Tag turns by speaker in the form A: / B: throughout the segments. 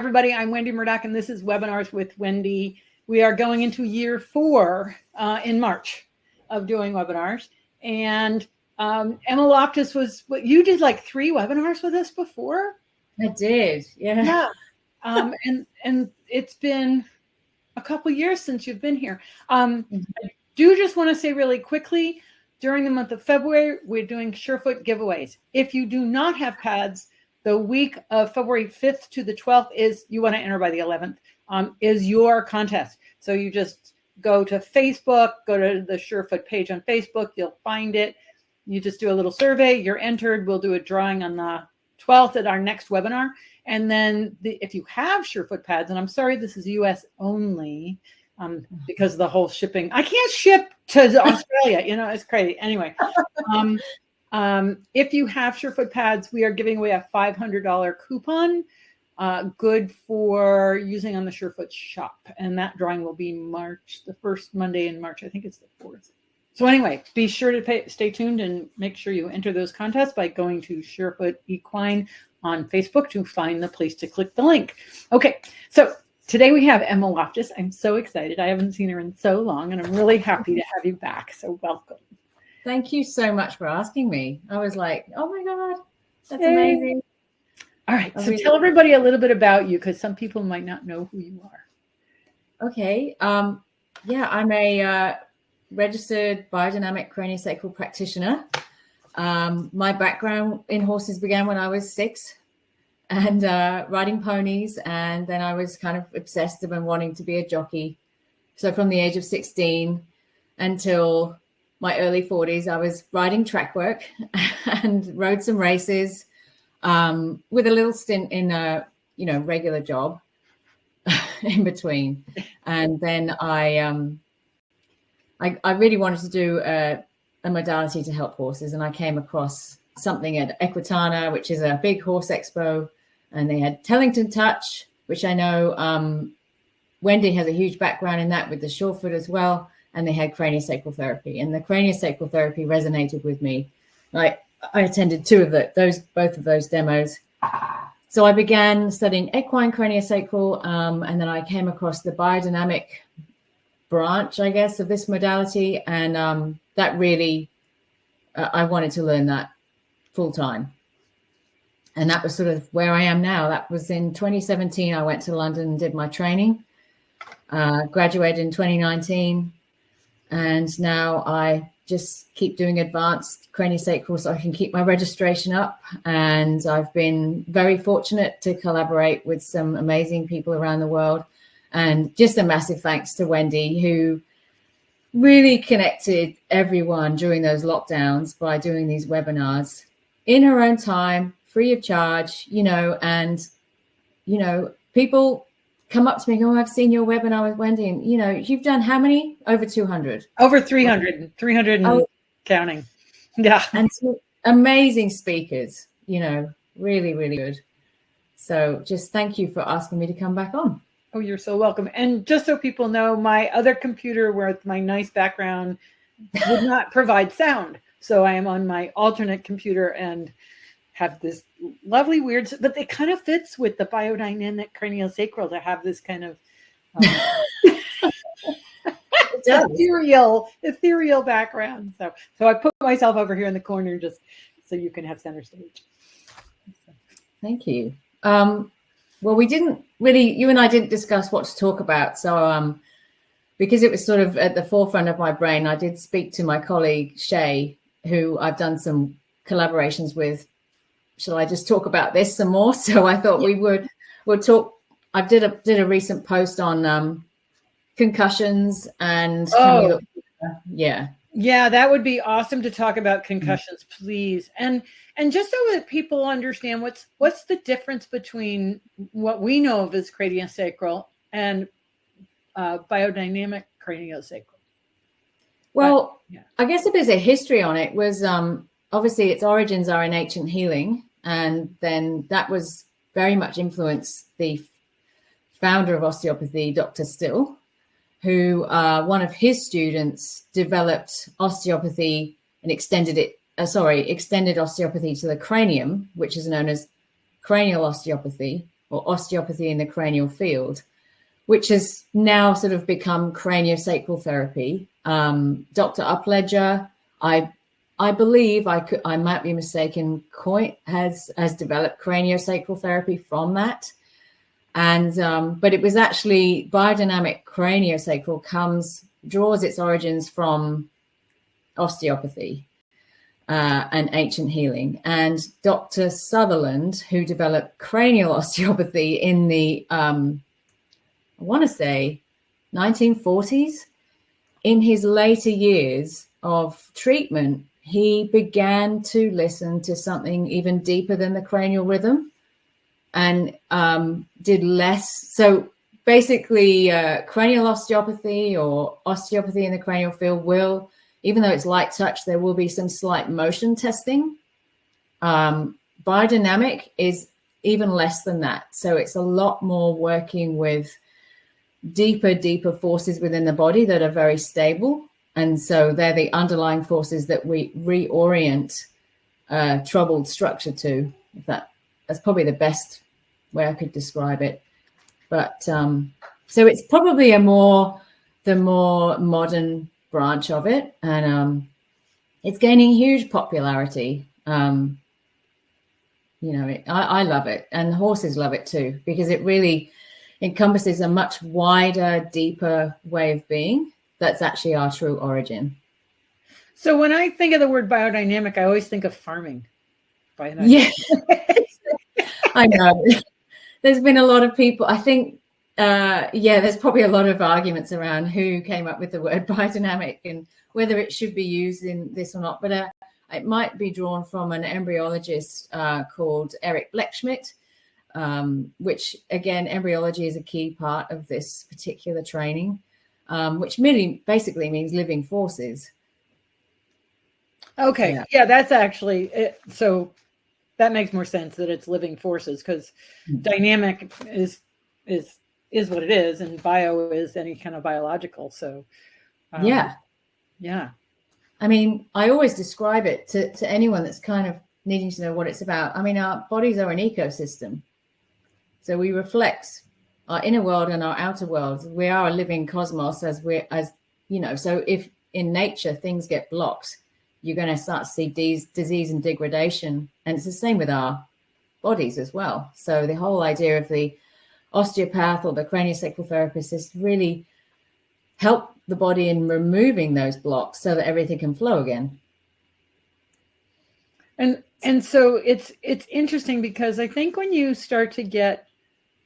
A: Everybody, I'm Wendy Murdoch, and this is Webinars with Wendy. We are going into year 4 in March of doing webinars. And Emma Loftus was, what you did like 3 webinars with us before?
B: I did, yeah.
A: Yeah. And it's been a couple years since you've been here. I do just want to say really quickly, during the month of February, we're doing Surefoot giveaways. If you do not have pads, the week of February 5th to the 12th is, you want to enter by the 11th, is your contest. So you just go to Facebook, go to the Surefoot page on Facebook, you'll find it. You just do a little survey, you're entered. We'll do a drawing on the 12th at our next webinar. And then if you have Surefoot pads, and I'm sorry, this is US only, because of the whole shipping. I can't ship to Australia, you know, it's crazy. Anyway, if you have Surefoot pads, we are giving away a $500 coupon, good for using on the Surefoot shop. And that drawing will be March, the first Monday in March. I think it's the 4th. So anyway, be sure to stay tuned and make sure you enter those contests by going to Surefoot Equine on Facebook to find the place to click the link. Okay, so today we have Emma Loftus. I'm so excited. I haven't seen her in so long, and I'm really happy to have you back. So welcome.
B: Thank you so much for asking me. I was like, oh my God, that's amazing.
A: All right, so tell everybody a little bit about you, because some people might not know who you are.
B: Okay, yeah, I'm a registered biodynamic craniosacral practitioner. My background in horses began when I was 6 and riding ponies. And then I was kind of obsessed and wanting to be a jockey. So from the age of 16 until my early 40s, I was riding track work and rode some races with a little stint in a, regular job in between. And then I really wanted to do a modality to help horses. And I came across something at Equitana, which is a big horse expo. And they had Tellington Touch, which I know Wendy has a huge background in that with the Surefoot as well. And they had Craniosacral Therapy. And the Craniosacral Therapy resonated with me. I attended both of those demos. So I began studying equine craniosacral, and then I came across the biodynamic branch, I guess, of this modality. And that really, I wanted to learn that full time. And that was sort of where I am now. That was in 2017. I went to London and did my training, graduated in 2019. And now I just keep doing advanced craniosacral so I can keep my registration up. And I've been very fortunate to collaborate with some amazing people around the world. And just a massive thanks to Wendy, who really connected everyone during those lockdowns by doing these webinars in her own time, free of charge, and, people come up to me and go, oh, I've seen your webinar with Wendy. And, you've done how many? Over 200.
A: Over 300 and counting. Yeah.
B: And some amazing speakers, really, really good. So just thank you for asking me to come back on.
A: Oh, you're so welcome. And just so people know, my other computer with my nice background would not provide sound. So I am on my alternate computer and have this lovely weird, but it kind of fits with the biodynamic craniosacral to have this kind of ethereal background. So I put myself over here in the corner just so you can have center stage.
B: Thank you. Well, we didn't really, you and I didn't discuss what to talk about. So because it was sort of at the forefront of my brain, I did speak to my colleague, Shay, who I've done some collaborations with. Shall I just talk about this some more? So I thought we would talk. I did a recent post on concussions and
A: yeah, that would be awesome to talk about concussions, please. And just so that people understand what's the difference between what we know of as craniosacral and biodynamic craniosacral.
B: Well, I guess if there's a history on it, was obviously its origins are in ancient healing. And then that was very much influenced the founder of osteopathy, Dr. Still, who one of his students developed osteopathy and extended osteopathy to the cranium, which is known as cranial osteopathy. or osteopathy in the cranial field, which has now sort of become craniosacral therapy. Dr. Upledger, I believe, I might be mistaken, has developed craniosacral therapy from that. And but it was actually biodynamic craniosacral draws its origins from osteopathy and ancient healing. And Dr. Sutherland, who developed cranial osteopathy in the I want to say 1940s, in his later years of treatment, he began to listen to something even deeper than the cranial rhythm, and did less. So basically, cranial osteopathy or osteopathy in the cranial field will, even though it's light touch, there will be some slight motion testing. Biodynamic is even less than that. So it's a lot more working with deeper forces within the body that are very stable. And so they're the underlying forces that we reorient troubled structure to. If that's probably the best way I could describe it. But so it's probably the more modern branch of it, and it's gaining huge popularity. I love it, and horses love it too, because it really encompasses a much wider, deeper way of being. That's actually our true origin.
A: So when I think of the word biodynamic, I always think of farming.
B: Yeah, I know. There's been a lot of people, I think, there's probably a lot of arguments around who came up with the word biodynamic and whether it should be used in this or not. But it might be drawn from an embryologist called Erich Blechschmidt, which, again, embryology is a key part of this particular training, which basically means living forces.
A: Okay. Yeah, that's actually it. So that makes more sense that it's living forces, because dynamic is what it is, and bio is any kind of biological. So yeah.
B: I mean, I always describe it to anyone that's kind of needing to know what it's about. I mean, our bodies are an ecosystem. So we reflect our inner world and our outer world. We are a living cosmos, so if in nature things get blocked, you're going to start to see disease and degradation. And it's the same with our bodies as well. So the whole idea of the osteopath or the craniosacral therapist is to really help the body in removing those blocks so that everything can flow again.
A: And so it's interesting, because I think when you start to get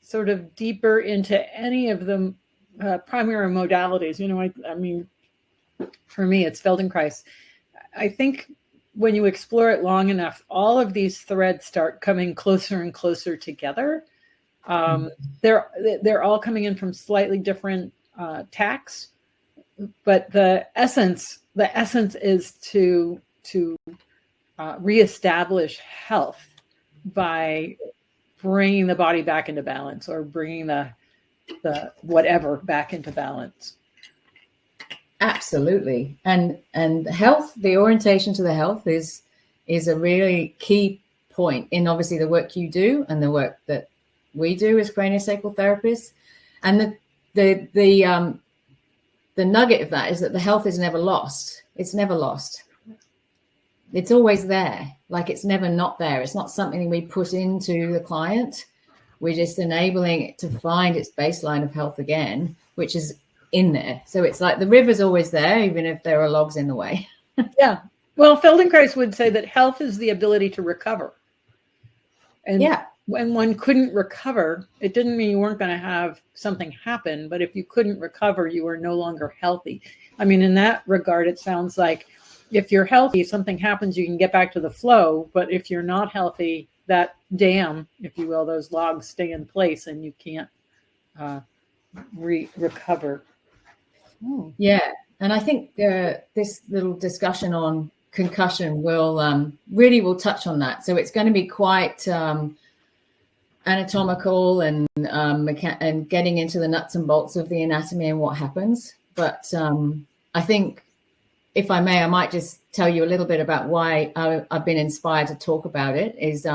A: sort of deeper into any of the primary modalities, I mean, for me, it's Feldenkrais. I think when you explore it long enough, all of these threads start coming closer and closer together. They're all coming in from slightly different tacks, but the essence is to reestablish health by bringing the body back into balance, or bringing the whatever back into balance.
B: Absolutely. And health, the orientation to the health is a really key point in obviously the work you do and the work that we do as craniosacral therapists. And the nugget of that is that the health is never lost. It's never lost. It's always there. Like, it's never not there. It's not something we put into the client. We're just enabling it to find its baseline of health again, which is in there. So it's like the river's always there, even if there are logs in the way.
A: Yeah. Well, Feldenkrais would say that health is the ability to recover. And when one couldn't recover, it didn't mean you weren't going to have something happen, but if you couldn't recover, you were no longer healthy. I mean, in that regard, it sounds like if you're healthy, something happens, you can get back to the flow. But if you're not healthy, that dam, if you will, those logs stay in place and you can't recover.
B: Yeah. And I think this little discussion on concussion will touch on that. So it's going to be quite anatomical and getting into the nuts and bolts of the anatomy and what happens. But I think, if I may, I might just tell you a little bit about why I've been inspired to talk about it. Is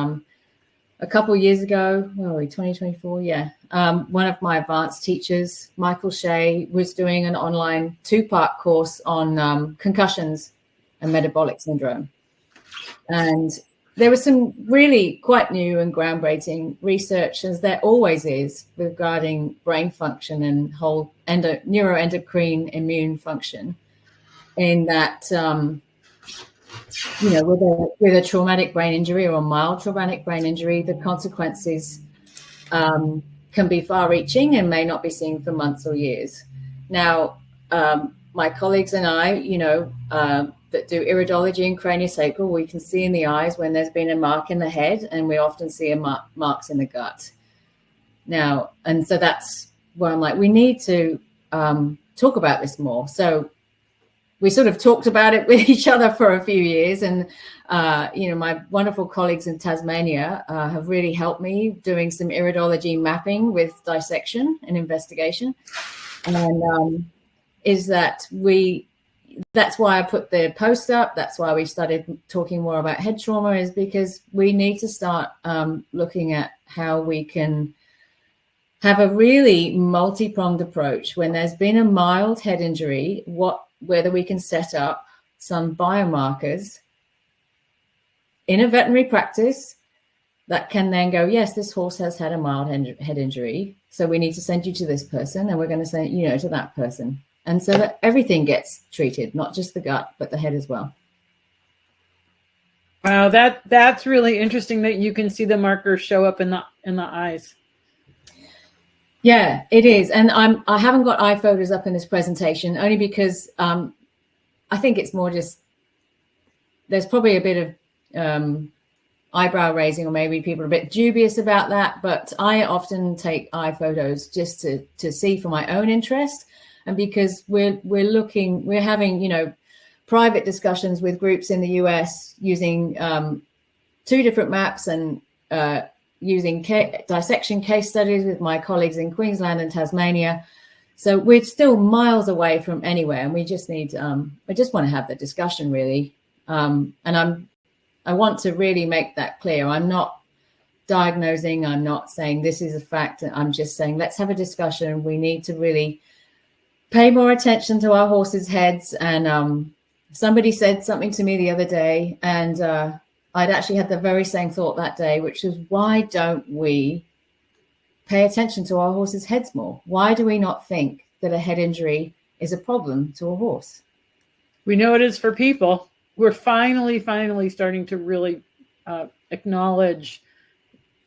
B: a couple of years ago, where were we, 2024? Yeah. One of my advanced teachers, Michael Shea, was doing an online 2-part course on concussions and metabolic syndrome. And there was some really quite new and groundbreaking research, as there always is, regarding brain function and whole neuroendocrine immune function, in that, you know, with a traumatic brain injury or a mild traumatic brain injury, the consequences can be far-reaching and may not be seen for months or years. Now, my colleagues and I, you know, that do iridology and craniosacral, we can see in the eyes when there's been a mark in the head, and we often see marks in the gut. Now, and so that's where I'm like, we need to talk about this more. So we sort of talked about it with each other for a few years, and you know, my wonderful colleagues in Tasmania have really helped me doing some iridology mapping with dissection and investigation. And that's why I put the post up. That's why we started talking more about head trauma, is because we need to start looking at how we can have a really multi-pronged approach when there's been a mild head injury, whether we can set up some biomarkers in a veterinary practice that can then go, yes, this horse has had a mild head injury, so we need to send you to this person, and we're going to send you to that person. And so that everything gets treated, not just the gut, but the head as well.
A: Wow, that's really interesting that you can see the markers show up in the eyes.
B: Yeah, it is. And I haven't got eye photos up in this presentation, only because I think it's more just, there's probably a bit of eyebrow raising, or maybe people are a bit dubious about that. But I often take eye photos just to see for my own interest. And because we're having, private discussions with groups in the US using 2 different maps, and using dissection case studies with my colleagues in Queensland and Tasmania. So we're still miles away from anywhere, and we just need, I just want to have the discussion, really. And I want to really make that clear. I'm not diagnosing. I'm not saying this is a fact. I'm just saying, let's have a discussion. We need to really pay more attention to our horses' heads. And somebody said something to me the other day, and I'd actually had the very same thought that day, which is, why don't we pay attention to our horses' heads more? Why do we not think that a head injury is a problem to a horse?
A: We know it is for people. We're finally starting to really acknowledge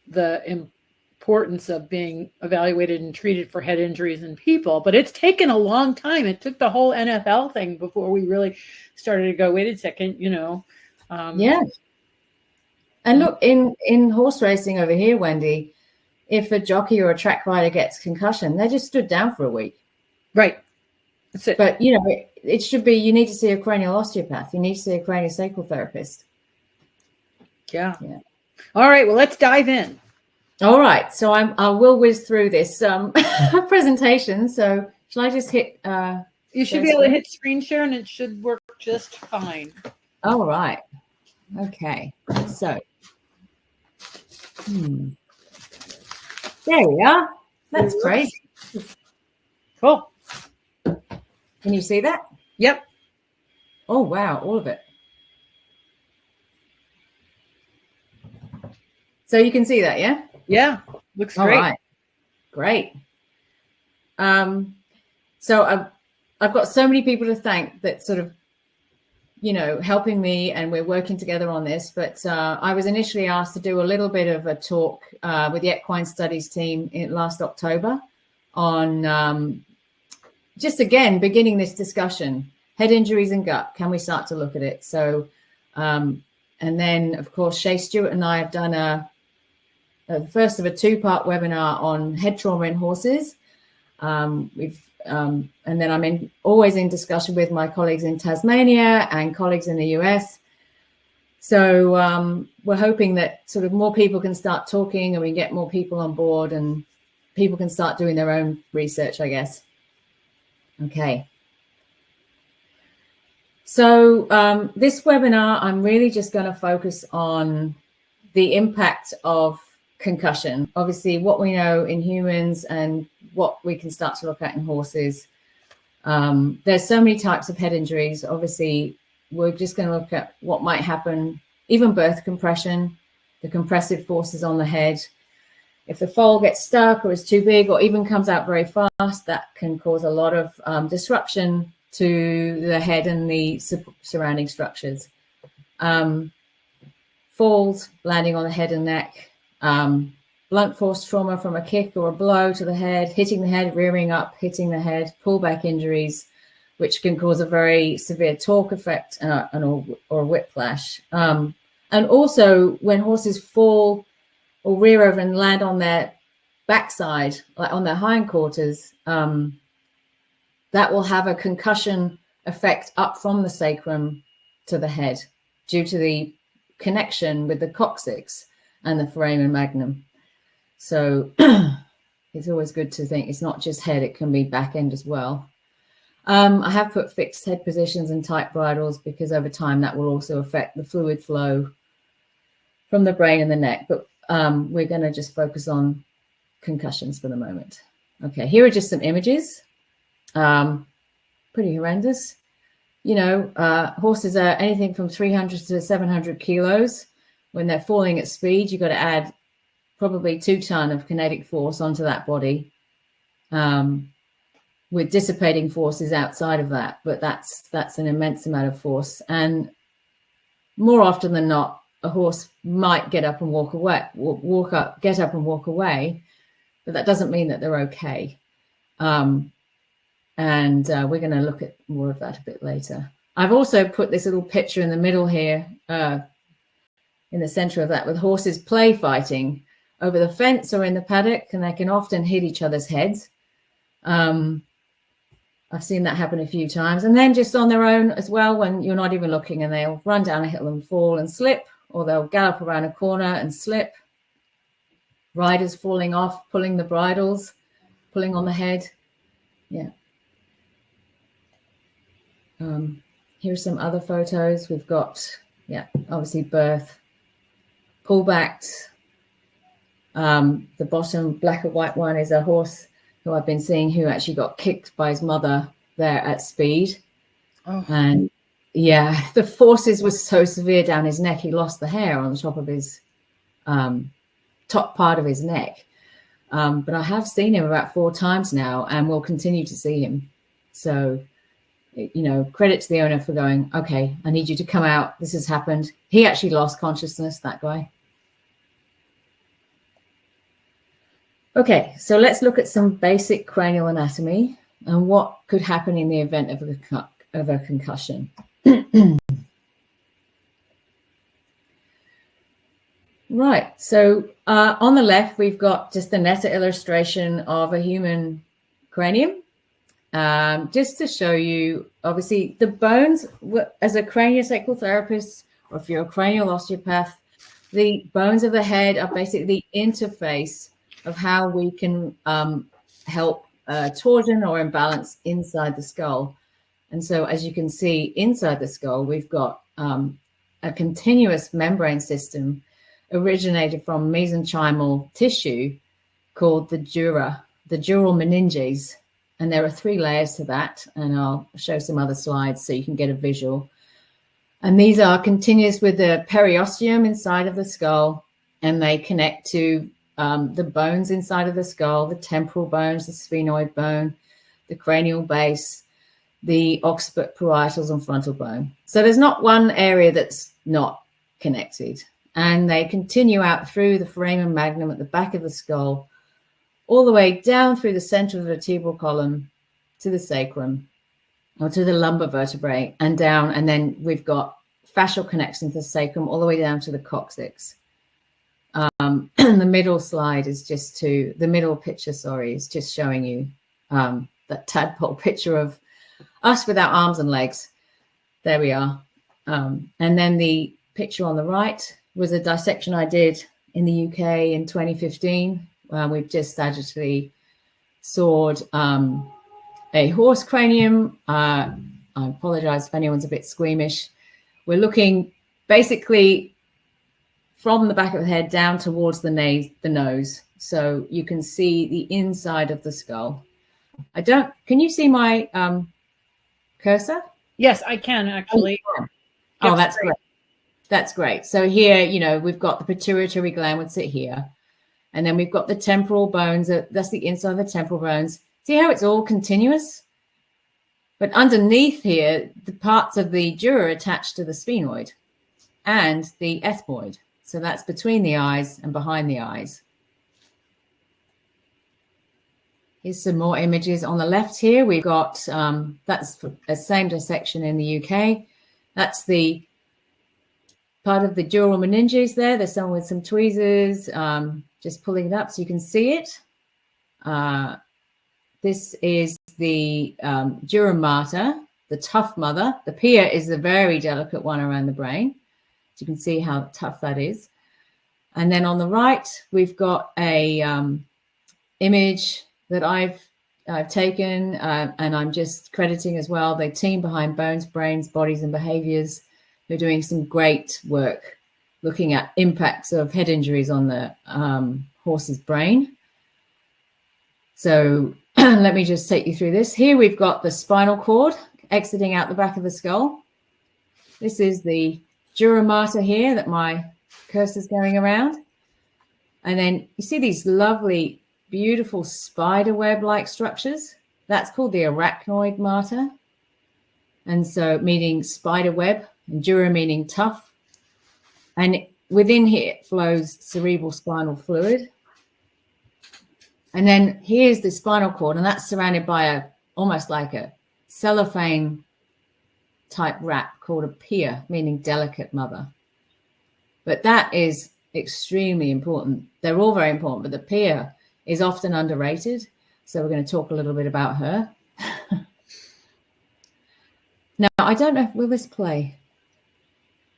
A: the importance of being evaluated and treated for head injuries in people. But it's taken a long time. It took the whole NFL thing before we really started to go, wait a second,
B: Yeah. And look, in horse racing over here, Wendy, if a jockey or a track rider gets concussion, they're just stood down for a week.
A: Right. That's it.
B: But, it should be, you need to see a cranial osteopath. You need to see a craniosacral therapist.
A: Yeah. All right. Well, let's dive in.
B: All right. So I will whiz through this presentation. So shall I just hit?
A: You should be able to hit screen share, and it should work just fine.
B: All right. Okay. So. There we are. That's crazy.
A: Cool.
B: Can you see that?
A: Yep.
B: Oh, wow. All of it. So you can see that, yeah?
A: Yeah. Looks great.
B: All right. Great. So I've got so many people to thank that sort of, helping me, and we're working together on this. But I was initially asked to do a little bit of a talk with the Equine Studies team last October on just, again, beginning this discussion, head injuries and gut. Can we start to look at it? So, and then, of course, Shay Stewart and I have done a first of a 2-part webinar on head trauma in horses. And then I'm always in discussion with my colleagues in Tasmania and colleagues in the US. So we're hoping that sort of more people can start talking, and we get more people on board, and people can start doing their own research, I guess. Okay. So this webinar, I'm really just going to focus on the impact of concussion. Obviously, what we know in humans and what we can start to look at in horses, there's so many types of head injuries. Obviously, we're just going to look at what might happen, even birth compression, the compressive forces on the head. If the foal gets stuck or is too big or even comes out very fast, that can cause a lot of disruption to the head and the surrounding structures. Falls, landing on the head and neck, blunt force trauma from a kick or a blow to the head, hitting the head, rearing up, hitting the head, pullback injuries, which can cause a very severe torque effect or a whiplash. And also when horses fall or rear over and land on their backside, like on their hindquarters, that will have a concussion effect up from the sacrum to the head due to the connection with the coccyx and the foramen magnum. So it's always good to think it's not just head, it can be back end as well. I have put fixed head positions and tight bridles because over time that will also affect the fluid flow from the brain and the neck. But we're going to just focus on concussions for the moment. Okay, here are just some images. Pretty horrendous. You know, horses are anything from 300 to 700 kilos. When they're falling at speed, you've got to add probably 2 tons of kinetic force onto that body, with dissipating forces outside of that. But that's an immense amount of force. And more often than not, a horse might get up and walk away, get up and walk away, but that doesn't mean that they're okay. And we're going to look at more of that a bit later. I've also put this little picture in the middle here, in the center of that, with horses play fighting over the fence or in the paddock, and they can often hit each other's heads. I've seen that happen a few times. And then just on their own as well, when you're not even looking, and they'll run down a hill and fall and slip, or they'll gallop around a corner and slip. Riders falling off, pulling the bridles, pulling on the head. Yeah. Here's some other photos. We've got, yeah, obviously birth, pullbacks. The bottom black and white one is a horse who I've been seeing who actually got kicked by his mother there at speed. Oh. And yeah, the forces were so severe down his neck, he lost the hair on the top of his top part of his neck. But I have seen him about 4 times now and will continue to see him. So, you know, credit to the owner for going, okay, I need you to come out. This has happened. He actually lost consciousness, that guy. Okay, so let's look at some basic cranial anatomy and what could happen in the event of a concussion. Right, so on the left, we've got just a meta illustration of a human cranium. Just to show you, obviously, the bones, as a craniosacral therapist, or if you're a cranial osteopath, the bones of the head are basically the interface of how we can help torsion or imbalance inside the skull. And so, as you can see, inside the skull, we've got a continuous membrane system originated from mesenchymal tissue called the dura, the dural meninges. And there are 3 layers to that, and I'll show some other slides so you can get a visual. And these are continuous with the periosteum inside of the skull, and they connect to the bones inside of the skull, the temporal bones, the sphenoid bone, the cranial base, the occiput, parietals, and frontal bone. So there's not one area that's not connected. And they continue out through the foramen magnum at the back of the skull, all the way down through the center of the vertebral column to the sacrum, or to the lumbar vertebrae, and down. And then we've got fascial connection to the sacrum all the way down to the coccyx. The middle slide is just the middle picture, sorry, is just showing you that tadpole picture of us with our arms and legs. There we are. And then the picture on the right was a dissection I did in the UK in 2015. We've just sagittally sawed a horse cranium. I apologize if anyone's a bit squeamish. We're looking basically from the back of the head down towards the nose. So you can see the inside of the skull. Can you see my cursor?
A: Yes, I can actually.
B: Oh, that's great. That's great. So here, you know, we've got the pituitary gland would sit here. And then we've got the temporal bones. That's the inside of the temporal bones. See how it's all continuous? But underneath here, the parts of the dura attached to the sphenoid and the ethmoid. So that's between the eyes and behind the eyes. Here's some more images on the left here. We've got, that's a same dissection in the UK. That's the part of the dural meninges there. There's someone with some tweezers, just pulling it up so you can see it. This is the dura mater, the tough mother. The pia is the very delicate one around the brain. So you can see how tough that is. And then on the right, we've got a image that I've taken, and I'm just crediting as well the team behind Bones, Brains, Bodies and Behaviors, who are doing some great work looking at impacts of head injuries on the horse's brain. So let me just take you through this. Here we've got the spinal cord exiting out the back of the skull. This is the dura mater here that my cursor's going around. And then you see these lovely, beautiful spider web-like structures. That's called the arachnoid mater. And so meaning spider web, and dura meaning tough. And within here flows cerebral spinal fluid. And then here's the spinal cord, and that's surrounded by almost like a cellophane type wrap called a pia, meaning delicate mother. But that is extremely important. They're all very important, but the pia is often underrated. So we're going to talk a little bit about her. Now, I don't know, will this play?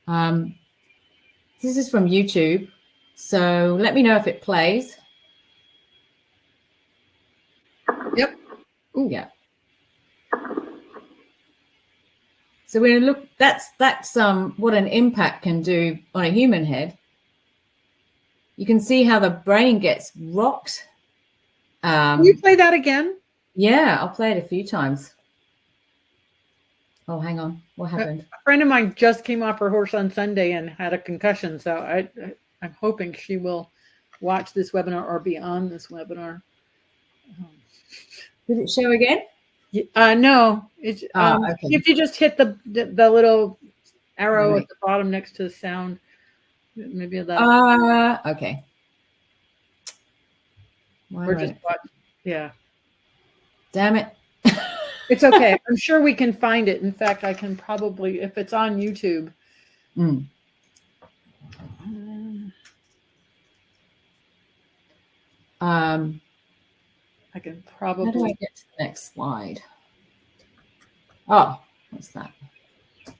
B: This is from YouTube. So let me know if it plays.
A: Yep.
B: Ooh. Yeah. So we're going to look, that's what an impact can do on a human head. You can see how the brain gets rocked.
A: Can you play that again?
B: Yeah, I'll play it a few times. Oh, hang on. What happened?
A: A friend of mine just came off her horse on Sunday and had a concussion. So I'm hoping she will watch this webinar or be on this webinar.
B: Did it show again?
A: No. It's,
B: okay.
A: If you just hit the little arrow at the bottom next to the sound, maybe that.
B: Okay.
A: Or just watch. Yeah.
B: Damn it.
A: It's okay. I'm sure we can find it. In fact, I can probably, if it's on YouTube. I can probably.
B: How do I get to the next slide? Oh, what's that? Do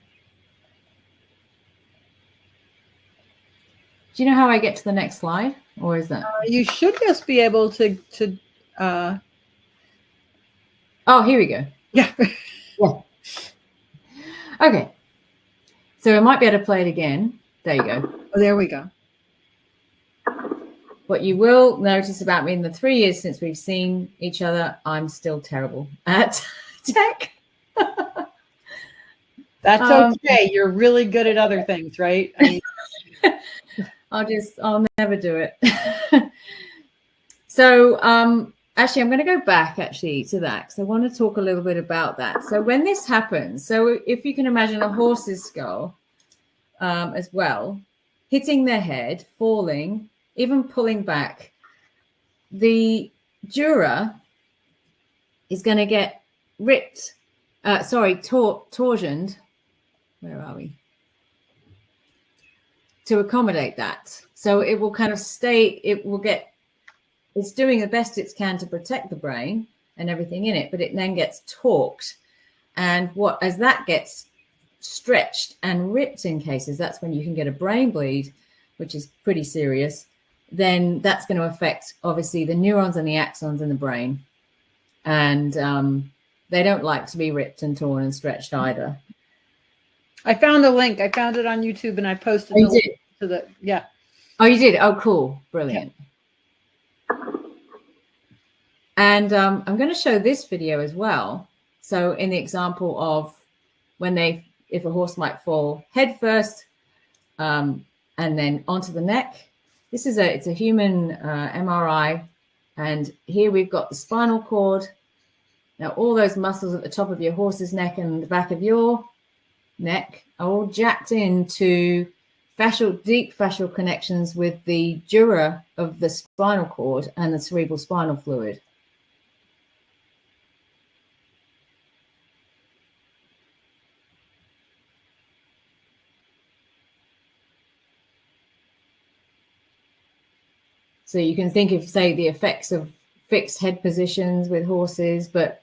B: you know how I get to the next slide, or is that?
A: You should just be able to.
B: Oh, here we go.
A: Yeah.
B: Yeah. Okay. So I might be able to play it again. There you go.
A: Oh, there we go.
B: What you will notice about me in the 3 years since we've seen each other, I'm still terrible at tech.
A: That's okay. You're really good at other things, right? I mean,
B: I'll never do it. So, actually, I'm going to go back to that because I want to talk a little bit about that. So when this happens, so if you can imagine a horse's skull as well, hitting their head, falling, even pulling back, the dura is going to get ripped, torsioned. Where are we? To accommodate that. So it will kind of stay, it's doing the best it can to protect the brain and everything in it, but it then gets torqued. And as that gets stretched and ripped in cases, that's when you can get a brain bleed, which is pretty serious. Then that's going to affect, obviously, the neurons and the axons in the brain. And they don't like to be ripped and torn and stretched either.
A: I found a link. I found it on YouTube and I posted the link to the, yeah.
B: Oh, you did? Oh, cool. Brilliant. And I'm going to show this video as well. So in the example of when if a horse might fall head first and then onto the neck, it's a human MRI. And here we've got the spinal cord. Now, all those muscles at the top of your horse's neck and the back of your neck are all jacked into deep fascial connections with the dura of the spinal cord and the cerebral spinal fluid. So you can think of, say, the effects of fixed head positions with horses, but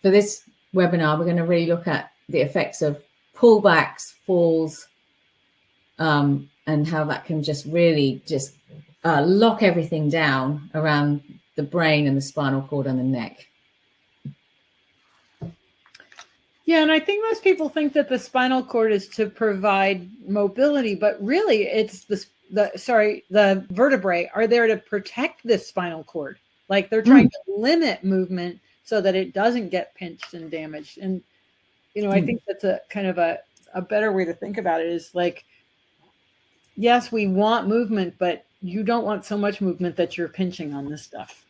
B: for this webinar, we're going to really look at the effects of pullbacks, falls, and how that can just really lock everything down around the brain and the spinal cord and the neck.
A: Yeah, and I think most people think that the spinal cord is to provide mobility, but really it's the vertebrae are there to protect this spinal cord. Like they're trying to limit movement so that it doesn't get pinched and damaged. And, I think that's a kind of a better way to think about it is like, yes, we want movement, but you don't want so much movement that you're pinching on this stuff.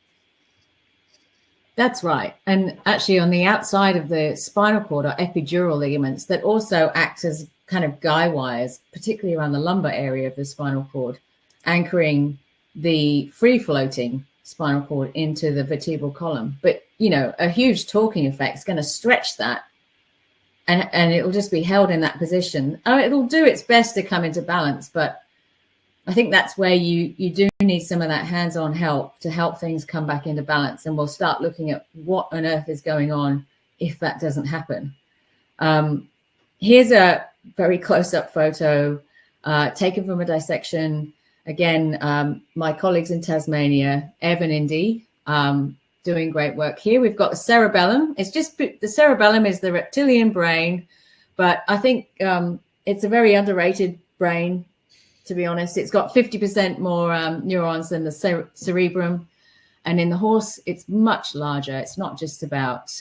B: That's right. And actually on the outside of the spinal cord are epidural ligaments that also act as kind of guy wires, particularly around the lumbar area of the spinal cord, anchoring the free-floating spinal cord into the vertebral column. But, a huge torquing effect is going to stretch that, and it will just be held in that position. It'll do its best to come into balance, but I think that's where you do need some of that hands-on help to help things come back into balance. And we'll start looking at what on earth is going on if that doesn't happen. Here's a very close-up photo taken from a dissection. Again, my colleagues in Tasmania, Ev and Indy, doing great work here. We've got the cerebellum. The cerebellum is the reptilian brain, but I think it's a very underrated brain. To be honest, it's got 50% more neurons than the cerebrum. And in the horse, it's much larger. It's not just about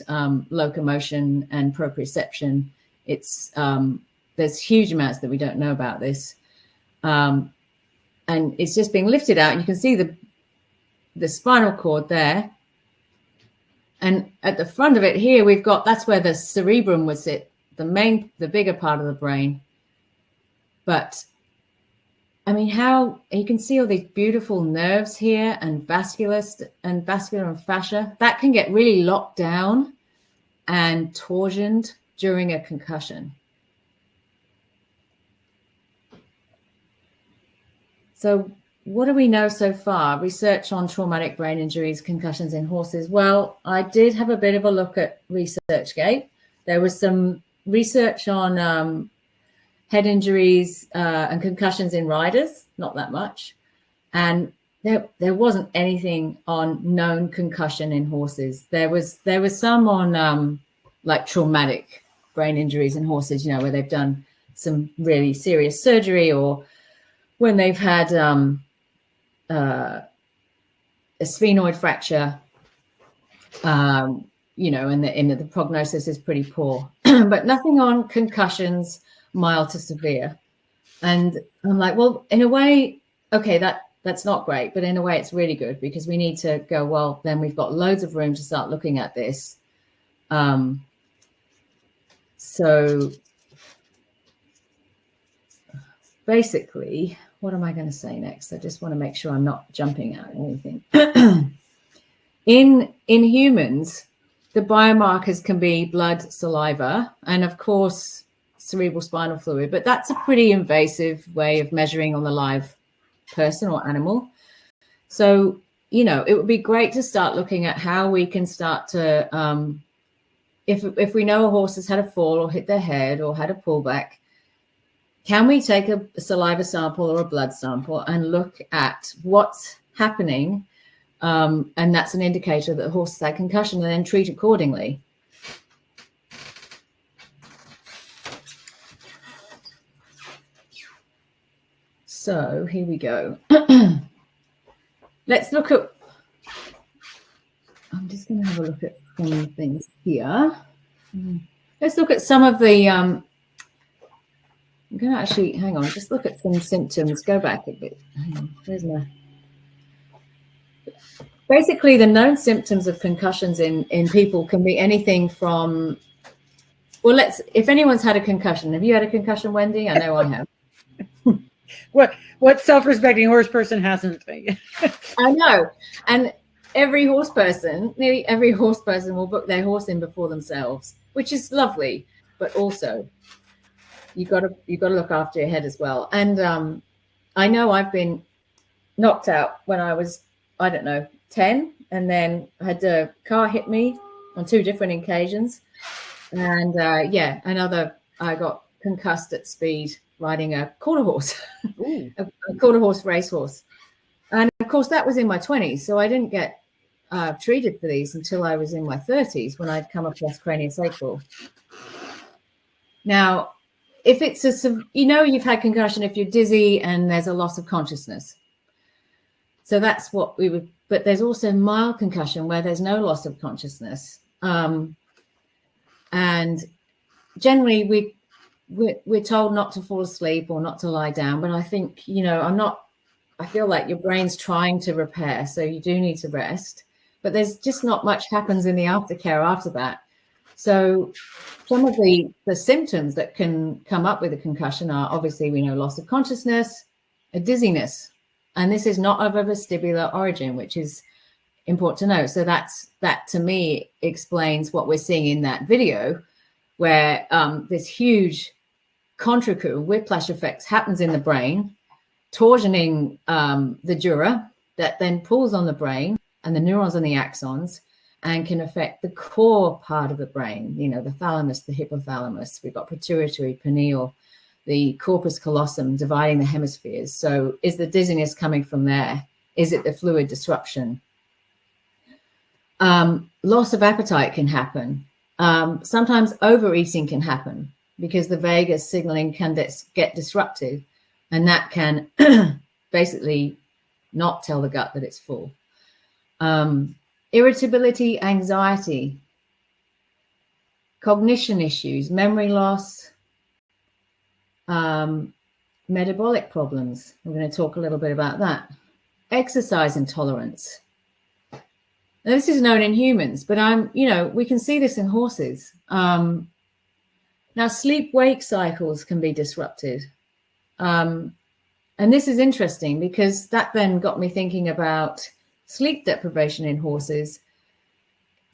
B: locomotion and proprioception. There's huge amounts that we don't know about this. And it's just being lifted out. And you can see the spinal cord there. And at the front of it here, that's where the cerebrum would sit, the bigger part of the brain. But I mean, how you can see all these beautiful nerves here and vascular and fascia that can get really locked down and torsioned during a concussion. So what do we know so far? Research on traumatic brain injuries, concussions in horses. Well, I did have a bit of a look at ResearchGate. There was some research on head injuries and concussions in riders, not that much. And there wasn't anything on known concussion in horses. There was some on like traumatic brain injuries in horses, where they've done some really serious surgery or when they've had a sphenoid fracture, and the prognosis is pretty poor, but nothing on concussions, mild to severe. And I'm like, well, in a way, okay, that's not great, but in a way it's really good because we need to go, well, then we've got loads of room to start looking at this. So basically, what am I going to say next? I just want to make sure I'm not jumping out anything. In humans, the biomarkers can be blood, saliva, and of course, cerebral spinal fluid, but that's a pretty invasive way of measuring on the live person or animal. So, it would be great to start looking at how we can start to, if we know a horse has had a fall or hit their head or had a pullback, can we take a saliva sample or a blood sample and look at what's happening? And that's an indicator that the horse has had concussion, and then treat accordingly. So here we go. Let's look at, I'm just going to have a look at some things here. Let's look at some of the, I'm going to actually, hang on, just look at some symptoms. Go back a bit. Hang on, where's my, basically the known symptoms of concussions in people can be anything from, well, if anyone's had a concussion, have you had a concussion, Wendy? I know I have.
A: What self-respecting horse person hasn't?
B: I know. And nearly every horse person will book their horse in before themselves, which is lovely, but also you got to look after your head as well. And I know I've been knocked out when I was, I don't know, 10, and then I had a car hit me on 2 different occasions. And I got concussed at speed riding a quarter horse, a quarter horse racehorse. And of course that was in my 20s. So I didn't get treated for these until I was in my 30s when I'd come across craniosacral. Now, if it's you've had concussion if you're dizzy and there's a loss of consciousness. So that's what we would, but there's also mild concussion where there's no loss of consciousness. And generally we're told not to fall asleep or not to lie down, but I think, I feel like your brain's trying to repair, so you do need to rest, but there's just not much happens in the aftercare after that. So some of the symptoms that can come up with a concussion are, obviously, we know loss of consciousness, a dizziness, and this is not of a vestibular origin, which is important to know. So that to me explains what we're seeing in that video, where this huge contracture whiplash effects happens in the brain, torsioning the dura that then pulls on the brain and the neurons and the axons and can affect the core part of the brain, the thalamus, the hypothalamus. We've got pituitary, pineal, the corpus callosum dividing the hemispheres. So is the dizziness coming from there? Is it the fluid disruption? Loss of appetite can happen. Sometimes overeating can happen because the vagus signaling can get disrupted, and that can basically not tell the gut that it's full. Irritability, anxiety, cognition issues, memory loss, metabolic problems. We're going to talk a little bit about that. Exercise intolerance. Now, this is known in humans, but we can see this in horses. Now, sleep-wake cycles can be disrupted. And this is interesting because that then got me thinking about sleep deprivation in horses.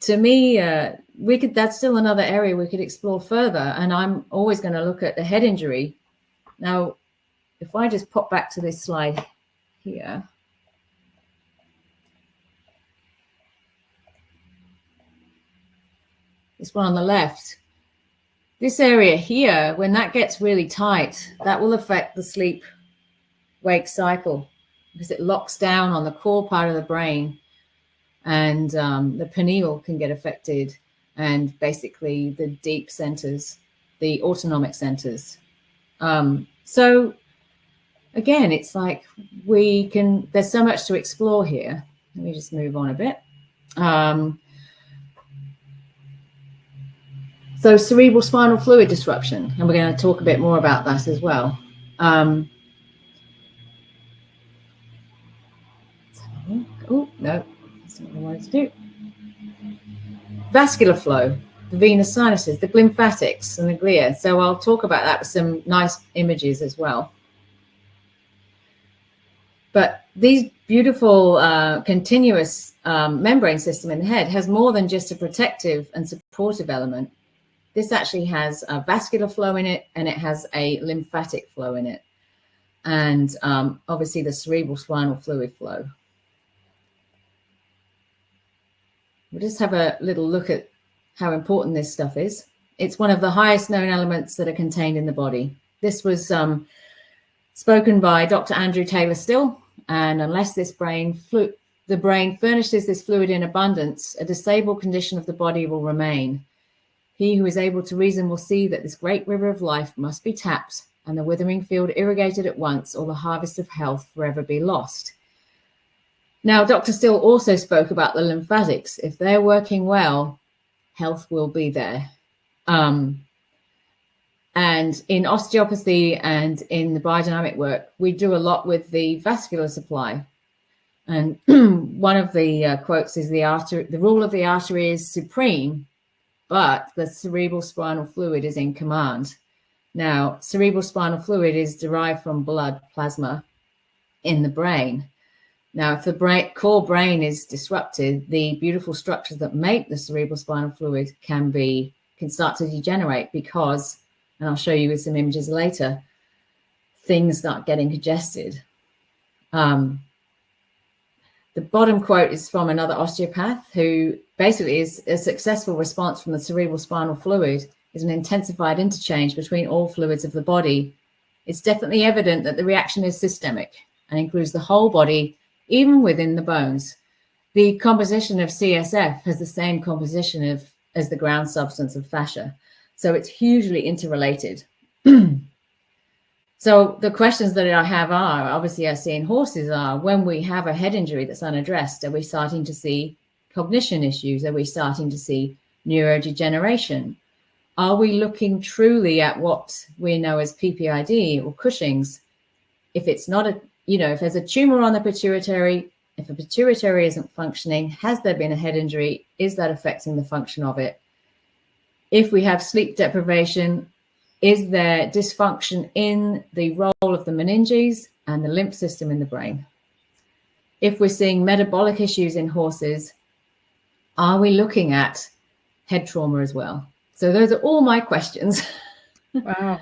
B: To me, that's still another area we could explore further. And I'm always going to look at the head injury. Now, if I just pop back to this slide here. This one on the left. This area here, when that gets really tight, that will affect the sleep-wake cycle because it locks down on the core part of the brain, and the pineal can get affected, and basically the deep centers, the autonomic centers. So again, it's like there's so much to explore here. Let me just move on a bit. So cerebral spinal fluid disruption, and we're going to talk a bit more about that as well. Oh, no, that's not what I wanted to do. Vascular flow, the venous sinuses, the lymphatics and the glia. So I'll talk about that with some nice images as well. But these beautiful continuous membrane system in the head has more than just a protective and supportive element. This actually has a vascular flow in it, and it has a lymphatic flow in it, and obviously the cerebral spinal fluid flow. We'll just have a little look at how important this stuff is. It's one of the highest known elements that are contained in the body. This was spoken by Dr. Andrew Taylor Still, and unless the brain furnishes this fluid in abundance, a disabled condition of the body will remain. He who is able to reason will see that this great river of life must be tapped and the withering field irrigated at once, or the harvest of health forever be lost. Now, Dr. Still also spoke about the lymphatics. If they're working well, health will be there. And in osteopathy and in the biodynamic work, we do a lot with the vascular supply. And one of the quotes is the rule of the artery is supreme, but the cerebral spinal fluid is in command. Now, cerebral spinal fluid is derived from blood plasma in the brain. Now, if the core brain is disrupted, the beautiful structures that make the cerebral spinal fluid can start to degenerate because, and I'll show you with some images later, things start getting congested. The bottom quote is from another osteopath who basically is a successful response from the cerebral spinal fluid is an intensified interchange between all fluids of the body. It's definitely evident that the reaction is systemic and includes the whole body, even within the bones. The composition of CSF has the same composition as the ground substance of fascia. So it's hugely interrelated. So the questions that I have are, obviously I see in horses are, when we have a head injury that's unaddressed, are we starting to see cognition issues? Are we starting to see neurodegeneration? Are we looking truly at what we know as PPID or Cushing's? If it's not if there's a tumor on the pituitary, if a pituitary isn't functioning, has there been a head injury? Is that affecting the function of it? If we have sleep deprivation, is there dysfunction in the role of the meninges and the lymph system in the brain? If we're seeing metabolic issues in horses, are we looking at head trauma as well? So those are all my questions.
A: Wow.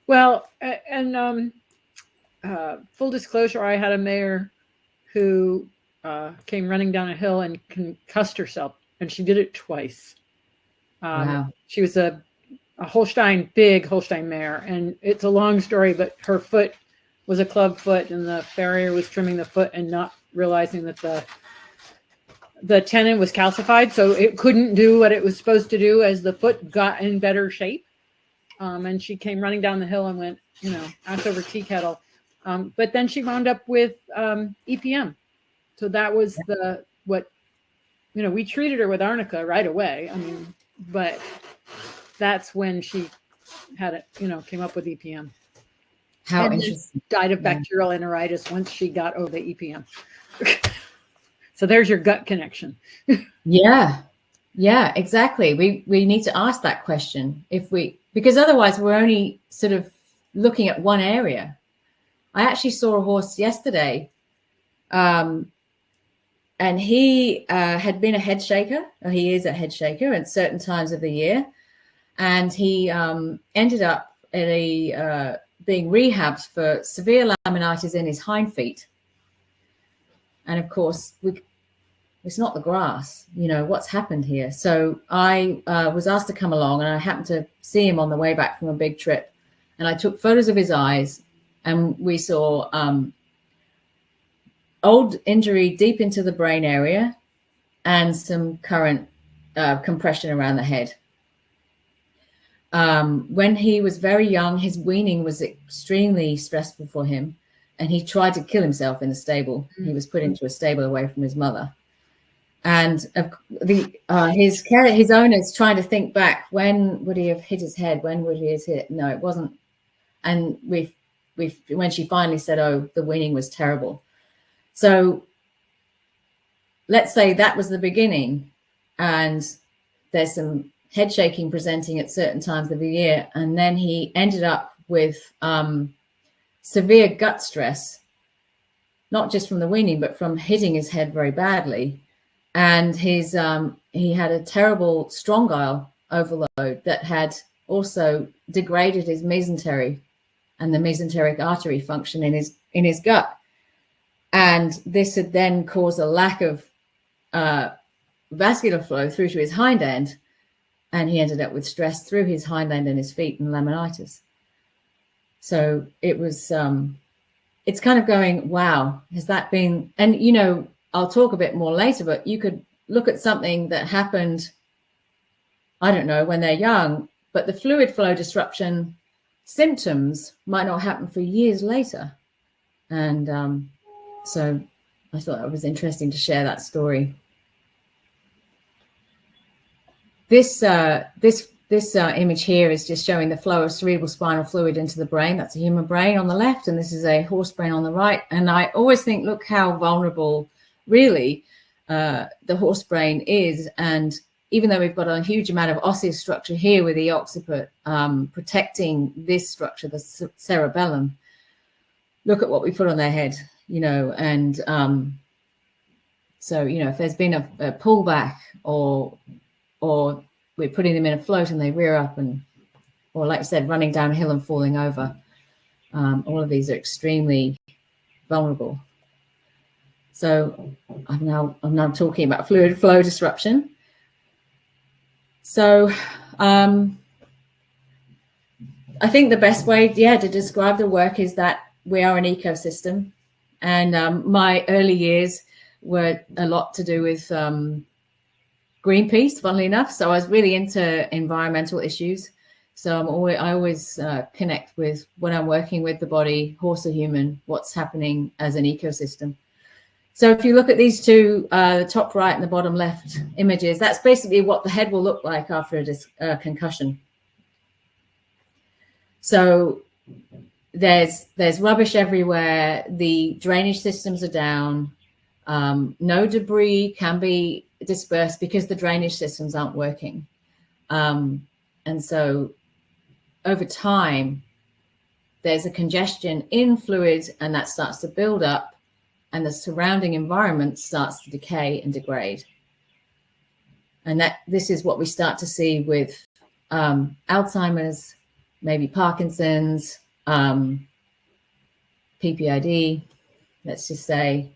A: Well, and full disclosure, I had a mare who came running down a hill and concussed herself, and she did it twice. Wow. She was a big Holstein mare, and it's a long story, but her foot was a club foot, and the farrier was trimming the foot and not realizing that the tendon was calcified, so it couldn't do what it was supposed to do as the foot got in better shape. And she came running down the hill and went, ass over tea kettle. But then she wound up with EPM. So that was we treated her with arnica right away. But that's when she had it, came up with EPM.
B: How
A: and
B: interesting.
A: Died of bacterial enteritis once she got over the EPM. So there's your gut connection.
B: Yeah, exactly. We need to ask that question because otherwise we're only sort of looking at one area. I actually saw a horse yesterday, and he had been a head shaker. Or he is a head shaker at certain times of the year. And he ended up being rehabbed for severe laminitis in his hind feet. And of course, it's not the grass, what's happened here. So I was asked to come along, and I happened to see him on the way back from a big trip. And I took photos of his eyes, and we saw old injury deep into the brain area and some current compression around the head. When he was very young, his weaning was extremely stressful for him, and he tried to kill himself in the stable. He was put into a stable away from his mother. And his owners trying to think back, when would he have hit his head? When would he have hit? No, it wasn't. And when she finally said, "Oh, the weaning was terrible." So let's say that was the beginning, and there's some head shaking presenting at certain times of the year. And then he ended up with severe gut stress, not just from the weaning, but from hitting his head very badly. And he had a terrible strongyle overload that had also degraded his mesentery and the mesenteric artery function in his gut. And this had then caused a lack of vascular flow through to his hind end. And he ended up with stress through his hind end and his feet and laminitis. So it was, it's kind of going, wow, has that been, and, I'll talk a bit more later, but you could look at something that happened, I don't know, when they're young, but the fluid flow disruption symptoms might not happen for years later. And so I thought it was interesting to share that story. This image here is just showing the flow of cerebral spinal fluid into the brain. That's a human brain on the left, and this is a horse brain on the right. And I always think, look how vulnerable really the horse brain is. And even though we've got a huge amount of osseous structure here with the occiput protecting this structure, the cerebellum, look at what we put on their head, you know. And so, you know, if there's been a pullback or we're putting them in a float and they rear up, and, or like I said, running down a hill and falling over. All of these are extremely vulnerable. So I'm now talking about fluid flow disruption. So I think the best way, to describe the work is that we are an ecosystem. And my early years were a lot to do with Greenpeace, funnily enough. So I was really into environmental issues. So I always connect with, when I'm working with the body, horse or human, what's happening as an ecosystem. So if you look at these two, the top right and the bottom left images, that's basically what the head will look like after a concussion. So there's rubbish everywhere. The drainage systems are down. No debris can be dispersed because the drainage systems aren't working. And so over time, there's a congestion in fluid, and that starts to build up, and the surrounding environment starts to decay and degrade. And this is what we start to see with Alzheimer's, maybe Parkinson's, PPID, let's just say.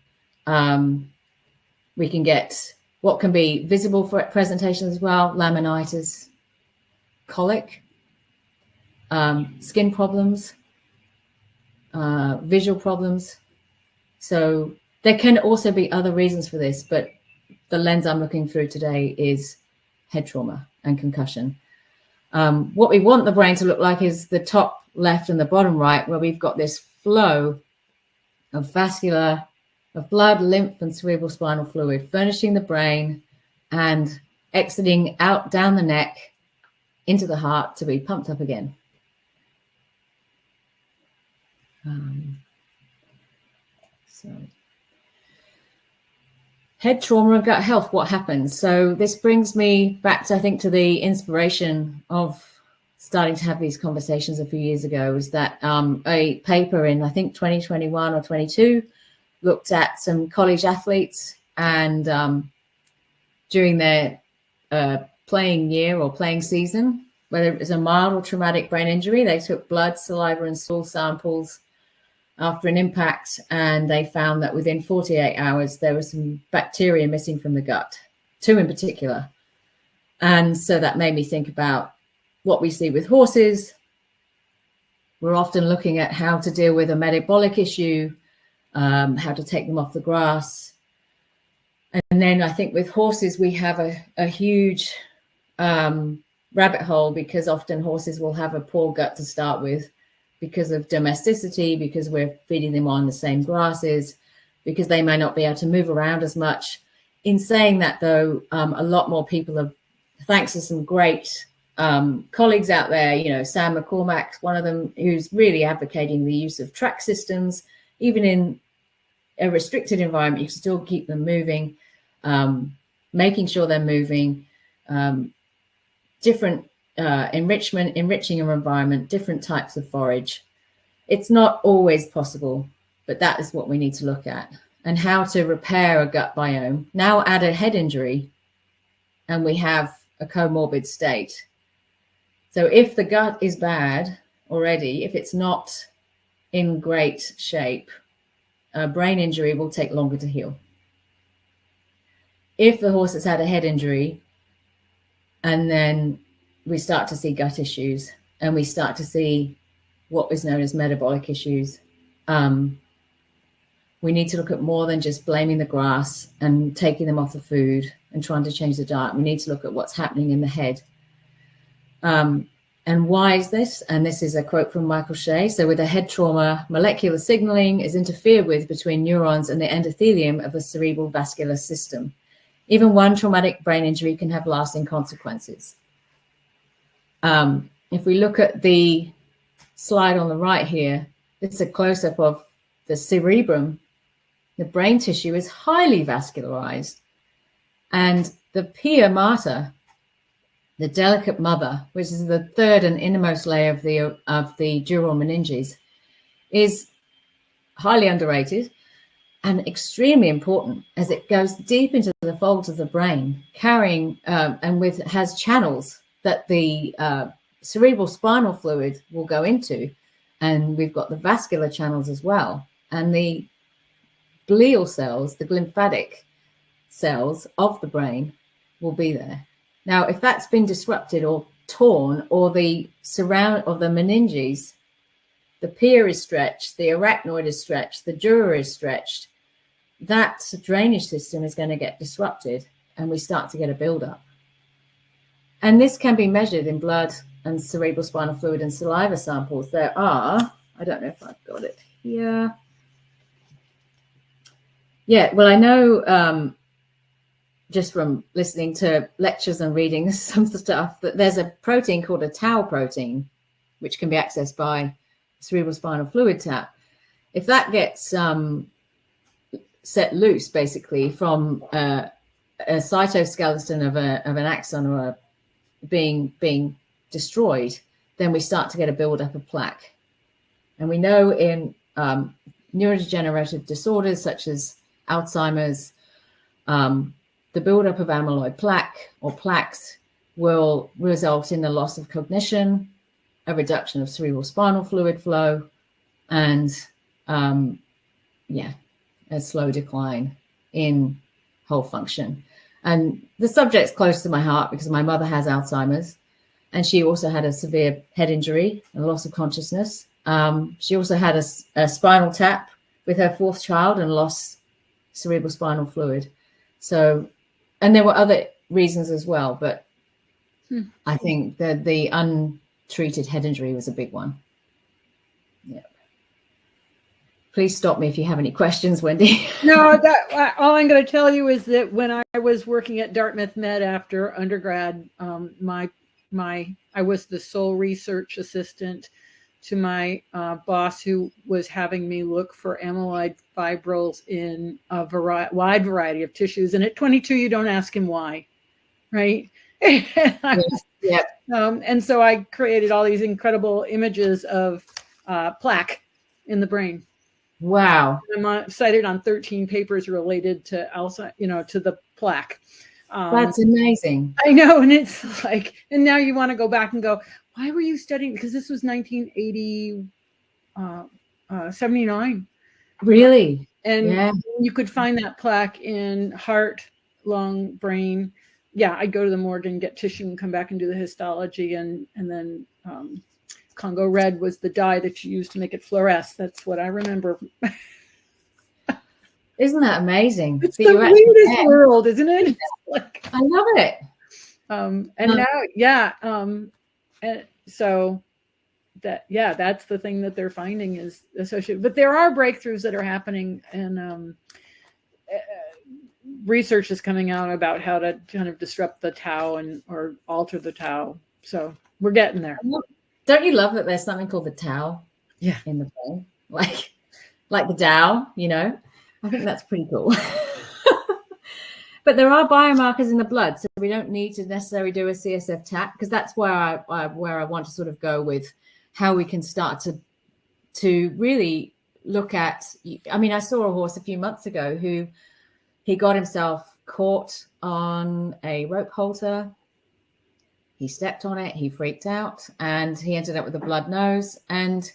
B: We can get what can be visible for presentations as well: laminitis, colic, skin problems, visual problems. So there can also be other reasons for this, but the lens I'm looking through today is head trauma and concussion. What we want the brain to look like is the top left and the bottom right, where we've got this flow of blood, lymph, and cerebral spinal fluid furnishing the brain and exiting out down the neck into the heart to be pumped up again. So head trauma and gut health, what happens? So this brings me back to, I think, to the inspiration of starting to have these conversations a few years ago, is that a paper in, I think, 2021 or 22 looked at some college athletes, and during their playing year or playing season, whether it was a mild or traumatic brain injury, they took blood, saliva, and stool samples after an impact, and they found that within 48 hours, there was some bacteria missing from the gut, 2 in particular. And so that made me think about what we see with horses. We're often looking at how to deal with a metabolic issue, how to take them off the grass. And then I think with horses, we have a huge rabbit hole, because often horses will have a poor gut to start with because of domesticity, because we're feeding them on the same grasses, because they may not be able to move around as much. In saying that, though, a lot more people have, thanks to some great colleagues out there, you know, Sam McCormack's one of them, who's really advocating the use of track systems. Even in a restricted environment, you can still keep them moving, making sure they're moving, different enriching your environment, different types of forage. It's not always possible, but that is what we need to look at, and how to repair a gut biome. Now add a head injury, and we have a comorbid state. So if the gut is bad already, if it's not in great shape, a brain injury will take longer to heal. If the horse has had a head injury, and then we start to see gut issues, and we start to see what is known as metabolic issues, we need to look at more than just blaming the grass and taking them off the food and trying to change the diet. We need to look at what's happening in the head. And why is this? And this is a quote from Michael Shea. So with a head trauma, molecular signaling is interfered with between neurons and the endothelium of the cerebral vascular system. Even one traumatic brain injury can have lasting consequences. If we look at the slide on the right here, it's a close-up of the cerebrum. The brain tissue is highly vascularized. And the pia mater, the delicate mother, which is the third and innermost layer of the dural meninges, is highly underrated and extremely important as it goes deep into the folds of the brain, carrying has channels that the cerebral spinal fluid will go into, and we've got the vascular channels as well, and the glial cells, the lymphatic cells of the brain, will be there. Now, if that's been disrupted or torn, or the surround of the meninges, the pia is stretched, the arachnoid is stretched, the dura is stretched, that drainage system is going to get disrupted, and we start to get a buildup. And this can be measured in blood and cerebral spinal fluid and saliva samples. There are, I don't know if I've got it here. Yeah, well, I know just from listening to lectures and reading some stuff that there's a protein called a tau protein, which can be accessed by cerebral spinal fluid tap. If that gets set loose, basically, from a cytoskeleton of an axon or being destroyed, then we start to get a buildup of plaque. And we know in neurodegenerative disorders such as Alzheimer's, the buildup of amyloid plaque or plaques will result in the loss of cognition, a reduction of cerebral spinal fluid flow, and a slow decline in whole function. And the subject's close to my heart because my mother has Alzheimer's, and she also had a severe head injury and loss of consciousness. She also had a spinal tap with her fourth child and lost cerebral spinal fluid. So, and there were other reasons as well, but I think that the untreated head injury was a big one. Yeah. Please stop me if you have any questions, Wendy.
A: No, all I'm going to tell you is that when I was working at Dartmouth Med after undergrad, I was the sole research assistant to my boss, who was having me look for amyloid fibrils in a wide variety of tissues. And at 22, you don't ask him why, right? And so I created all these incredible images of plaque in the brain.
B: Wow.
A: I'm cited on 13 papers related to Alzheimer's, to the plaque.
B: That's amazing.
A: I know. And it's like, and now you want to go back and go, why were you studying? Because this was 79.
B: Really?
A: And you could find that plaque in heart, lung, brain. Yeah, I'd go to the morgue and get tissue and come back and do the histology. And then Congo red was the dye that you used to make it fluoresce. That's what I remember.
B: Isn't that amazing?
A: It's the weirdest world, isn't it? Like,
B: I love it.
A: And so that's the thing that they're finding is associated. But there are breakthroughs that are happening, and research is coming out about how to kind of disrupt the tau or alter the tau. So we're getting there.
B: Don't you love that there's something called the tau in the brain? Like the Tao, I think that's pretty cool. But there are biomarkers in the blood, so we don't need to necessarily do a CSF tap, because that's where I want to sort of go with how we can start to really look at. I mean, I saw a horse a few months ago who he got himself caught on a rope halter. He stepped on it, he freaked out, and he ended up with a blood nose, and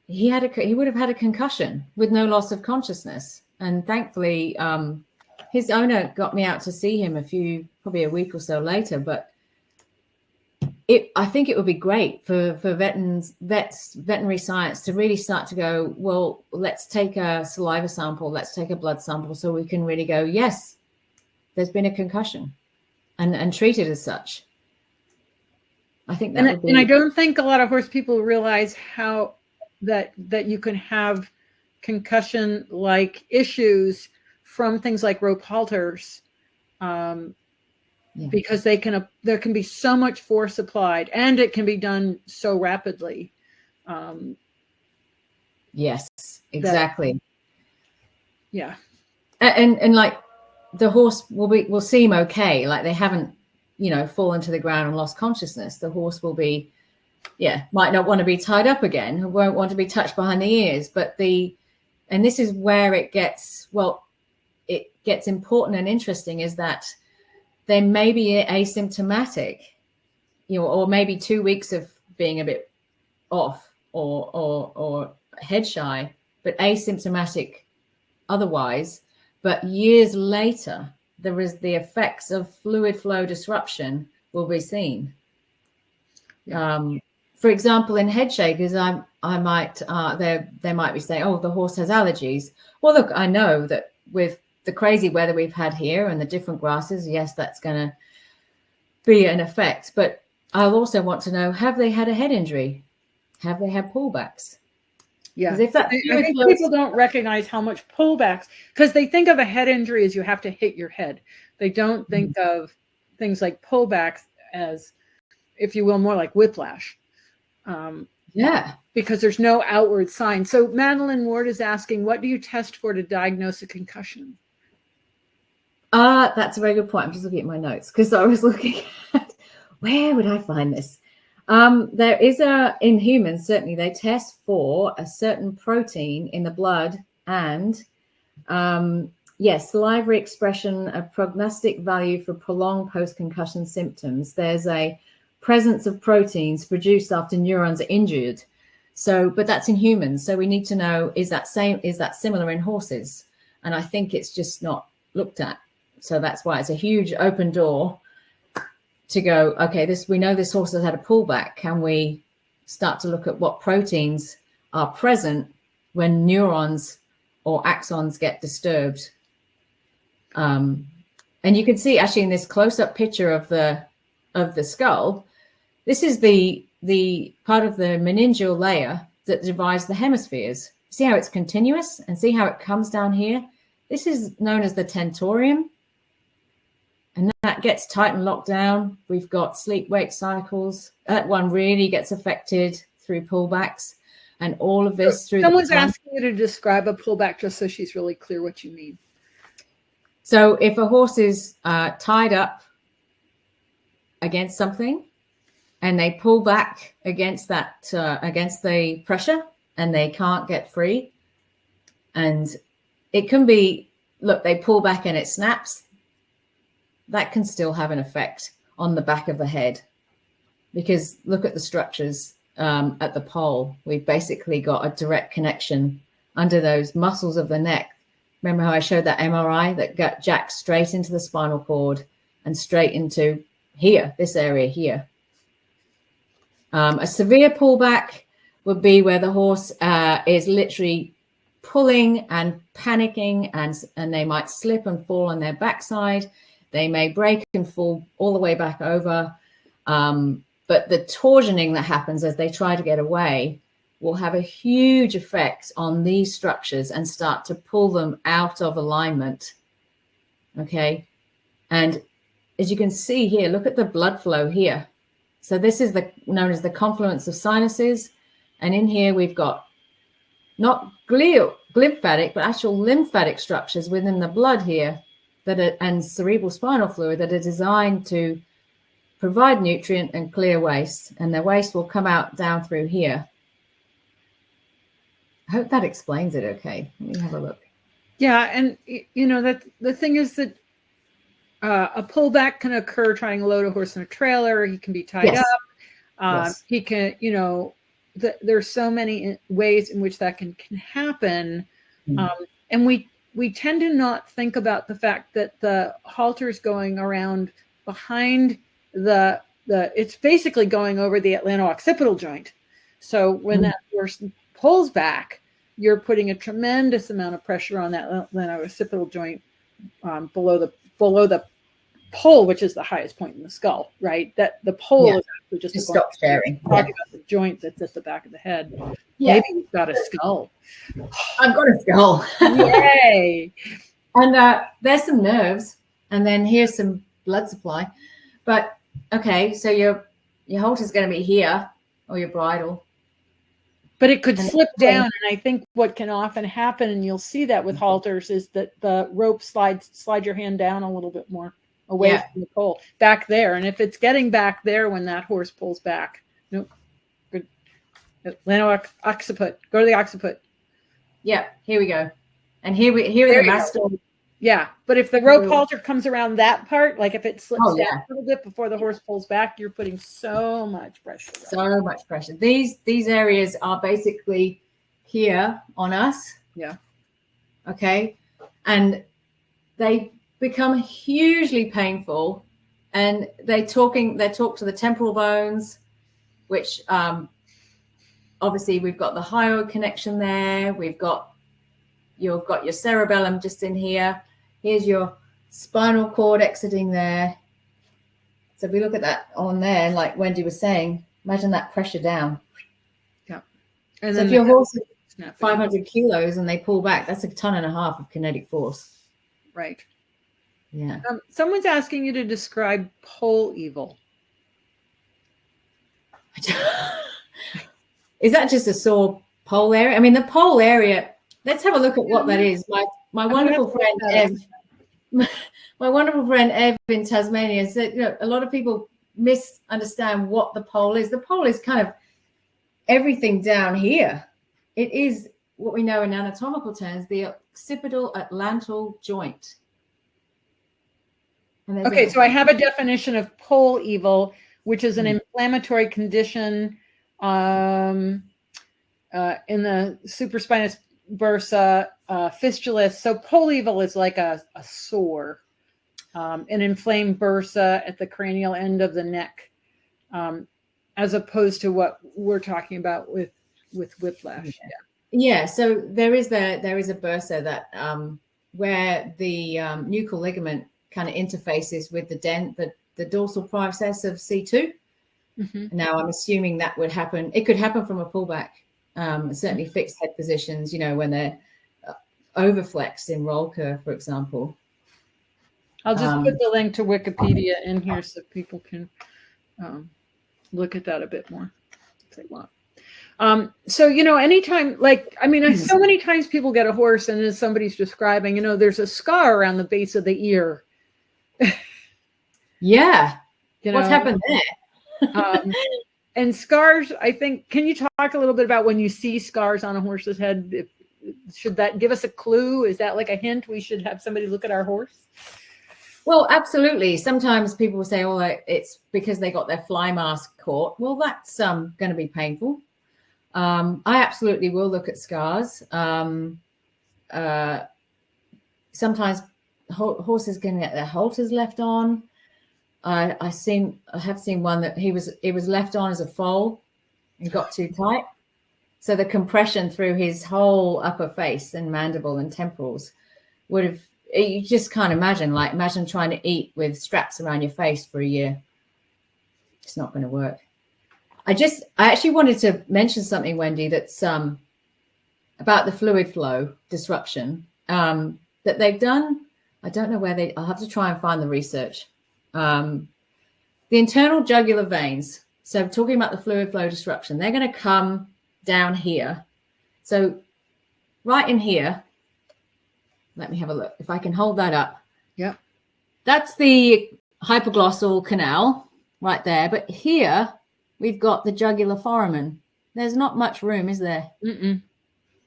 B: he would have had a concussion with no loss of consciousness. And thankfully, his owner got me out to see him probably a week or so later. But I think it would be great for veterinary science to really start to go, well, let's take a saliva sample, let's take a blood sample, so we can really go, yes, there's been a concussion, and treat it as such. I think that would be.
A: And I don't think a lot of horse people realize how that you can have concussion like issues from things like rope halters, because there can be so much force applied, and it can be done so rapidly.
B: Yes, exactly.
A: And
B: like the horse will seem okay, like they haven't, fallen to the ground and lost consciousness. The horse will be, might not want to be tied up again, won't want to be touched behind the ears. And this is where it gets important and interesting, is that they may be asymptomatic, or maybe 2 weeks of being a bit off or head shy, but asymptomatic otherwise. But years later, there is the effects of fluid flow disruption will be seen. For example, in head shakers, I might they might be saying, oh, the horse has allergies. Well, look, I know that with the crazy weather we've had here and the different grasses, yes, that's going to be an effect. But I'll also want to know, have they had a head injury? Have they had pullbacks?
A: Yeah, I think people don't recognize how much pullbacks, because they think of a head injury as you have to hit your head. They don't think of things like pullbacks as, if you will, more like whiplash. Because there's no outward sign. So Madeline Ward is asking, what do you test for to diagnose a concussion?
B: That's a very good point. I'm just looking at my notes because I was looking at where would I find this? There is in humans, certainly they test for a certain protein in the blood and salivary expression, a prognostic value for prolonged post-concussion symptoms. There's a presence of proteins produced after neurons are injured. So, but that's in humans. So we need to know, is that similar in horses? And I think it's just not looked at. So that's why it's a huge open door to go, okay, we know this horse has had a pullback. Can we start to look at what proteins are present when neurons or axons get disturbed? And you can see actually in this close-up picture of the skull, this is the part of the meningeal layer that divides the hemispheres. See how it's continuous and see how it comes down here? This is known as the tentorium. And that gets tight and locked down. We've got sleep-wake cycles. That one really gets affected through pullbacks. And all of this through
A: Someone's asking you to describe a pullback just so she's really clear what you mean.
B: So if a horse is tied up against something and they pull back against that, against the pressure, and they can't get free, and it can be, look, they pull back and it snaps, that can still have an effect on the back of the head, because look at the structures at the pole. We've basically got a direct connection under those muscles of the neck. Remember how I showed that MRI that got jacked straight into the spinal cord and straight into here, this area here. A severe pullback would be where the horse is literally pulling and panicking, and they might slip and fall on their backside. They may break and fall all the way back over. But the torsioning that happens as they try to get away will have a huge effect on these structures and start to pull them out of alignment. Okay. And as you can see here, look at the blood flow here. So this is known as the confluence of sinuses. And in here, we've got not glymphatic, but actual lymphatic structures within the blood here and cerebral spinal fluid that are designed to provide nutrient and clear waste. And the waste will come out down through here. I hope that explains it okay. Let me have a look.
A: Yeah, and that the thing is that a pullback can occur trying to load a horse in a trailer. He can be tied up. He can, there's so many ways in which that can happen. And we tend to not think about the fact that the halter's going around behind it's basically going over the atlanto-occipital joint. So when that horse pulls back, you're putting a tremendous amount of pressure on that atlanto-occipital joint below the pole, which is the highest point in the skull, right? That the pole is actually just
B: stop sharing.
A: Talking about the joint that's at the back of the head.
B: Yeah.
A: Maybe you've got a skull.
B: I've got a skull.
A: Yay!
B: And there's some nerves, and then here's some blood supply. But okay, so your halter is going to be here, or your bridle.
A: But it could slip down, and I think what can often happen, and you'll see that with halters, is that the rope slide your hand down a little bit more away from the pole, back there. And if it's getting back there when that horse pulls back, nope, good. Occiput, go to the occiput.
B: Yeah, here we go. And here are the master.
A: Yeah, but if the rope halter comes around that part, like if it slips down a little bit before the horse pulls back, you're putting so much pressure.
B: So much pressure. These areas are basically here on us.
A: Yeah.
B: Okay. And they become hugely painful, and they talk to the temporal bones, which obviously we've got the hyoid connection there. You've got your cerebellum just in here. Here's your spinal cord exiting there. So if we look at that on there, like Wendy was saying, imagine that pressure down.
A: Yeah.
B: And so if your horse is 500 kilos and they pull back, that's 1.5 tons of kinetic force.
A: Right.
B: Yeah.
A: Someone's asking you to describe pole evil.
B: Is that just a sore pole area? I mean, the pole area, let's have a look at what that is. My wonderful friend Ev, my wonderful friend Ev in Tasmania said, a lot of people misunderstand what the pole is. The pole is kind of everything down here. It is what we know in anatomical terms, the occipital atlantal joint.
A: Okay, so I have a definition of pole evil, which is an inflammatory condition in the supraspinous bursa, fistulus. So pole evil is like a sore, an inflamed bursa at the cranial end of the neck, as opposed to what we're talking about with whiplash.
B: Yeah. So there is a bursa that where the nuchal ligament kind of interfaces with the dorsal process of C2. Mm-hmm. Now I'm assuming that would happen. It could happen from a pullback. Certainly fixed head positions, when they're overflexed in roll curve, for example.
A: I'll just put the link to Wikipedia in here so people can look at that a bit more if they want. So, anytime, so many times people get a horse and as somebody's describing, there's a scar around the base of the ear.
B: Yeah. What's happened there?
A: And scars, I think, can you talk a little bit about when you see scars on a horse's head? Should that give us a clue? Is that like a hint we should have somebody look at our horse?
B: Well, absolutely. Sometimes people will say, oh, it's because they got their fly mask caught. Well, that's going to be painful. I absolutely will look at scars. Sometimes horses can get their halters left on. I have seen one that it was left on as a foal and got too tight. So the compression through his whole upper face and mandible and temporals would have, you just can't imagine trying to eat with straps around your face for a year. It's not going to work. I actually wanted to mention something, Wendy, that's about the fluid flow disruption that they've done. I don't know where I'll have to try and find the research. The internal jugular veins. So talking about the fluid flow disruption, they're going to come down here. So right in here, let me have a look. If I can hold that up.
A: Yeah. That's
B: the hypoglossal canal right there. But here we've got the jugular foramen. There's not much room, is there?
A: Mm-mm.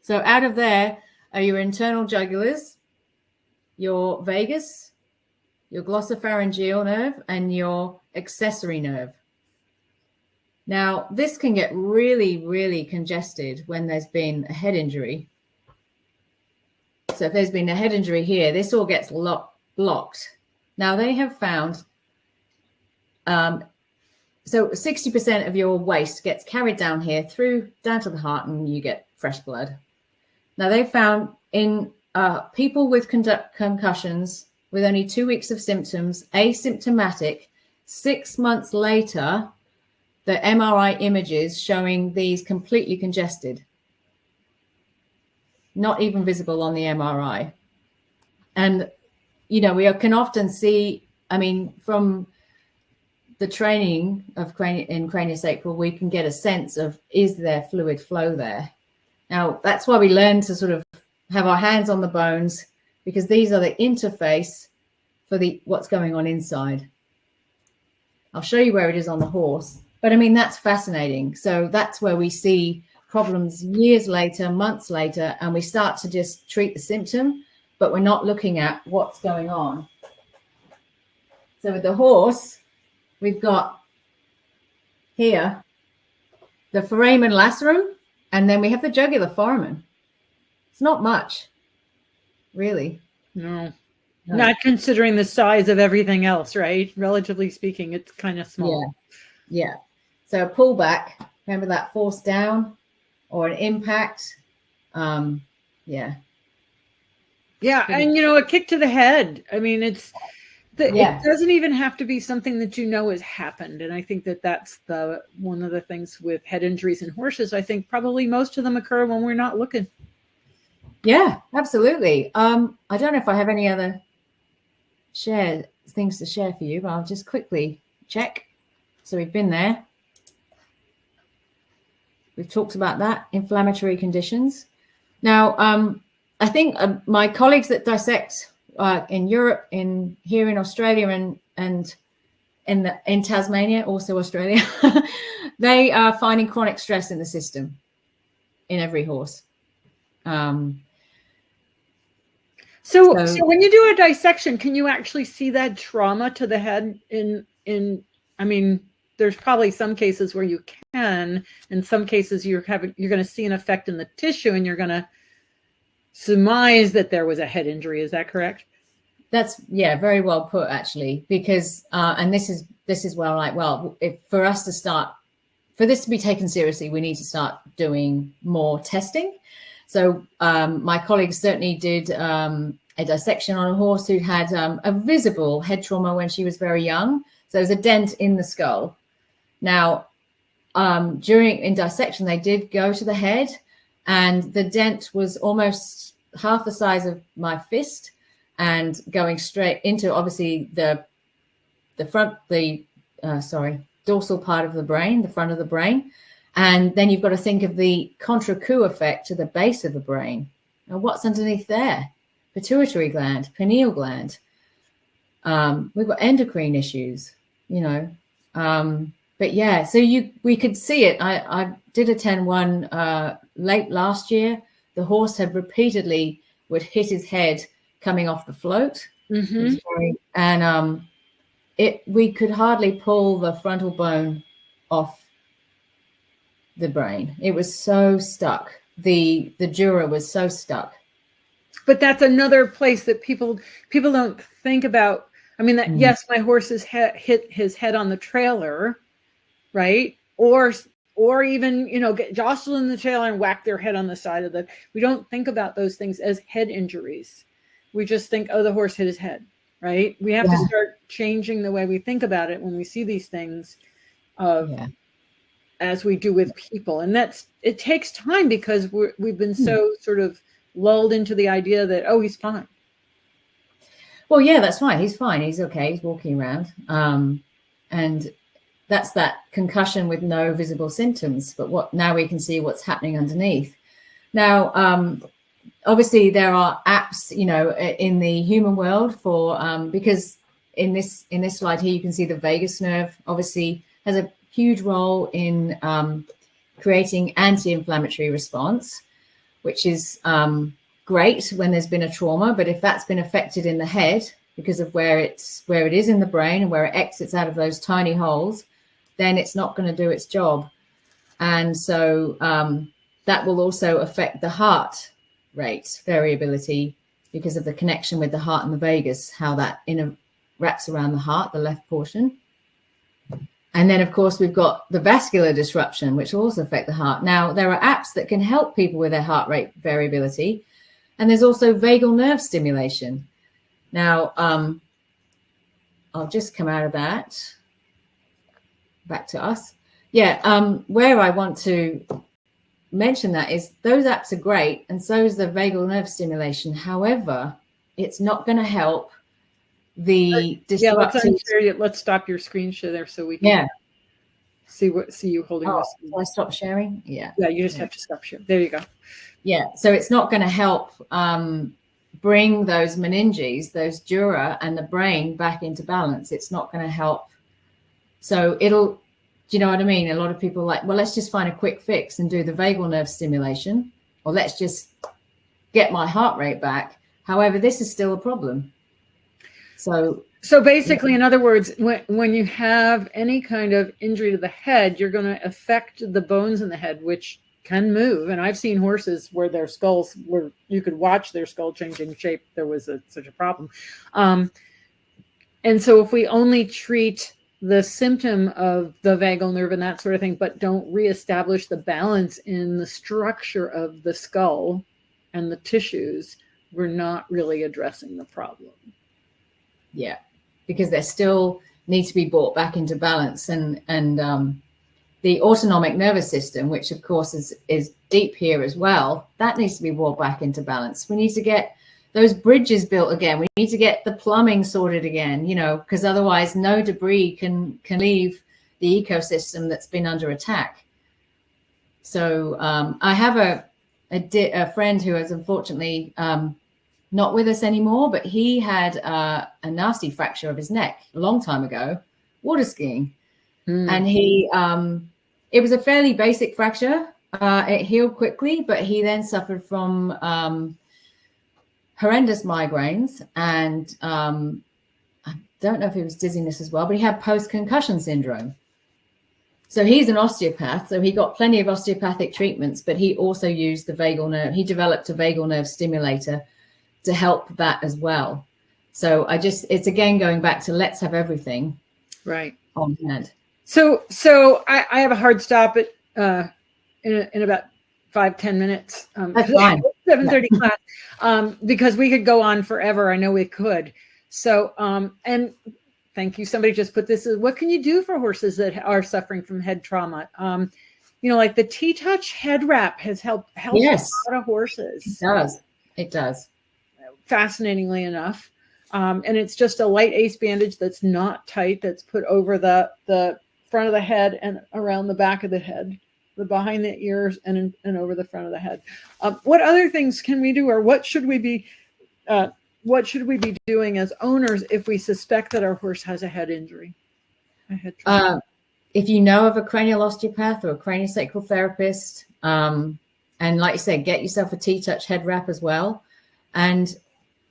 B: So out of there are your internal jugulars, your vagus, your glossopharyngeal nerve, and your accessory nerve. Now, this can get really, really congested when there's been a head injury. So if there's been a head injury here, this all gets blocked. Now, they have found, so 60% of your waste gets carried down here down to the heart, and you get fresh blood. Now, they found in people with concussions with only 2 weeks of symptoms, asymptomatic. 6 months later, the MRI images showing these completely congested, not even visible on the MRI. And, you know, we can often see, I mean, from the training of in craniosacral, we can get a sense of, is there fluid flow there? Now, that's why we learn to sort of have our hands on the bones, because these are the interface for what's going on inside. I'll show you where it is on the horse. But I mean, that's fascinating. So that's where we see problems years later, months later, and we start to just treat the symptom, but we're not looking at what's going on. So with the horse, we've got here the foramen lacerum, and then we have the jugular foramen. It's not much, really.
A: No. Not considering the size of everything else, right? Relatively speaking, it's kind of small.
B: Yeah. So a pullback, remember that force down or an impact? Yeah.
A: Yeah, and you know, a kick to the head. I mean, it doesn't even have to be something that you know has happened. And I think that that's one of the things with head injuries in horses. I think probably most of them occur when we're not looking.
B: Yeah, absolutely. I don't know if I have any other things to share for you, but I'll just quickly check. So we've been there. We've talked about that, inflammatory conditions. Now, I think my colleagues that dissect in Europe, here in Australia, and in Tasmania, also Australia, they are finding chronic stress in the system in every horse.
A: So when you do a dissection, can you actually see that trauma to the head I mean, there's probably some cases where you can, in some cases you're going to see an effect in the tissue and you're going to surmise that there was a head injury. Is that correct?
B: That's, yeah, very well put, actually, because, and this is where I'm like, well, for this to be taken seriously, we need to start doing more testing. So my colleagues certainly did a dissection on a horse who had a visible head trauma when she was very young. So there was a dent in the skull. Now, in dissection, they did go to the head, and the dent was almost half the size of my fist, and going straight into, obviously, the dorsal part of the brain, the front of the brain. And then you've got to think of the contra-coup effect to the base of the brain. Now, what's underneath there? Pituitary gland, pineal gland. We've got endocrine issues, you know. But yeah, so we could see it. I did attend one late last year. The horse had repeatedly would hit his head coming off the float. Mm-hmm. And we could hardly pull the frontal bone off the brain. It was so stuck. The dura was so stuck.
A: But that's another place that people don't think about. I mean, that yes, my horse hit his head on the trailer, right? Or even, you know, get jostled in the trailer and whack their head on the side of we don't think about those things as head injuries. We just think, oh, the horse hit his head, right? We have to start changing the way we think about it when we see these things as we do with people. And it takes time, because we've been so sort of lulled into the idea that, oh, he's fine.
B: Well, yeah, that's fine. He's fine. He's okay. He's walking around. And that's that concussion with no visible symptoms. But now we can see what's happening underneath. Now, obviously, there are apps, you know, in the human world for because in this slide here, you can see the vagus nerve obviously has a huge role in creating anti-inflammatory response, which is great when there's been a trauma. But if that's been affected in the head because of where it is in the brain and where it exits out of those tiny holes, then it's not going to do its job. And so that will also affect the heart rate variability because of the connection with the heart and the vagus, how that wraps around the heart, the left portion. And then, of course, we've got the vascular disruption, which will also affect the heart. Now, there are apps that can help people with their heart rate variability. And there's also vagal nerve stimulation. Now, I'll just come out of that. Back to us. Yeah, where I want to mention that is those apps are great, and so is the vagal nerve stimulation. However, it's not going to help the disrupted...
A: Let's stop your screen share there so we can see you holding this.
B: Will I stop sharing? Yeah,
A: you just have to stop sharing. There you go.
B: Yeah, so it's not going to help bring those meninges, those dura, and the brain back into balance. It's not going to help. So it'll, do you know what I mean? A lot of people are like, well, let's just find a quick fix and do the vagal nerve stimulation, or let's just get my heart rate back. However, this is still a problem. So
A: basically, in other words, when you have any kind of injury to the head, you're going to affect the bones in the head, which can move. And I've seen horses where their skulls, where you could watch their skull changing shape. There was such a problem. And so if we only treat the symptom of the vagal nerve and that sort of thing, but don't reestablish the balance in the structure of the skull and the tissues, we're not really addressing the problem.
B: Yeah, because they still need to be brought back into balance. And the autonomic nervous system, which of course is deep here as well, that needs to be brought back into balance. We need to get those bridges built again. We need to get the plumbing sorted again, you know, because otherwise no debris can leave the ecosystem that's been under attack. So I have a friend who is unfortunately not with us anymore, but he had a nasty fracture of his neck a long time ago, water skiing. And he, it was a fairly basic fracture. It healed quickly, but he then suffered from horrendous migraines. And I don't know if it was dizziness as well, but he had post-concussion syndrome. So he's an osteopath. So he got plenty of osteopathic treatments, but he also used the vagal nerve. He developed a vagal nerve stimulator to help that as well. So it's again going back to let's have everything
A: right
B: on hand.
A: So I have a hard stop at in about 5-10 minutes.
B: That's fine.
A: 7:30 class. Because we could go on forever. I know we could. So and thank you. Somebody just put this. What can you do for horses that are suffering from head trauma? You know, like the T-Touch head wrap has helped
B: yes.
A: a lot of horses.
B: It does.
A: Fascinatingly enough. And it's just a light ace bandage that's not tight, that's put over the front of the head and around the back of the head, the behind the ears and over the front of the head. What other things can we do, or what should we be doing as owners if we suspect that our horse has a head injury?
B: If you know of a cranial osteopath or a craniosacral therapist, and like you said, get yourself a T-Touch head wrap as well. And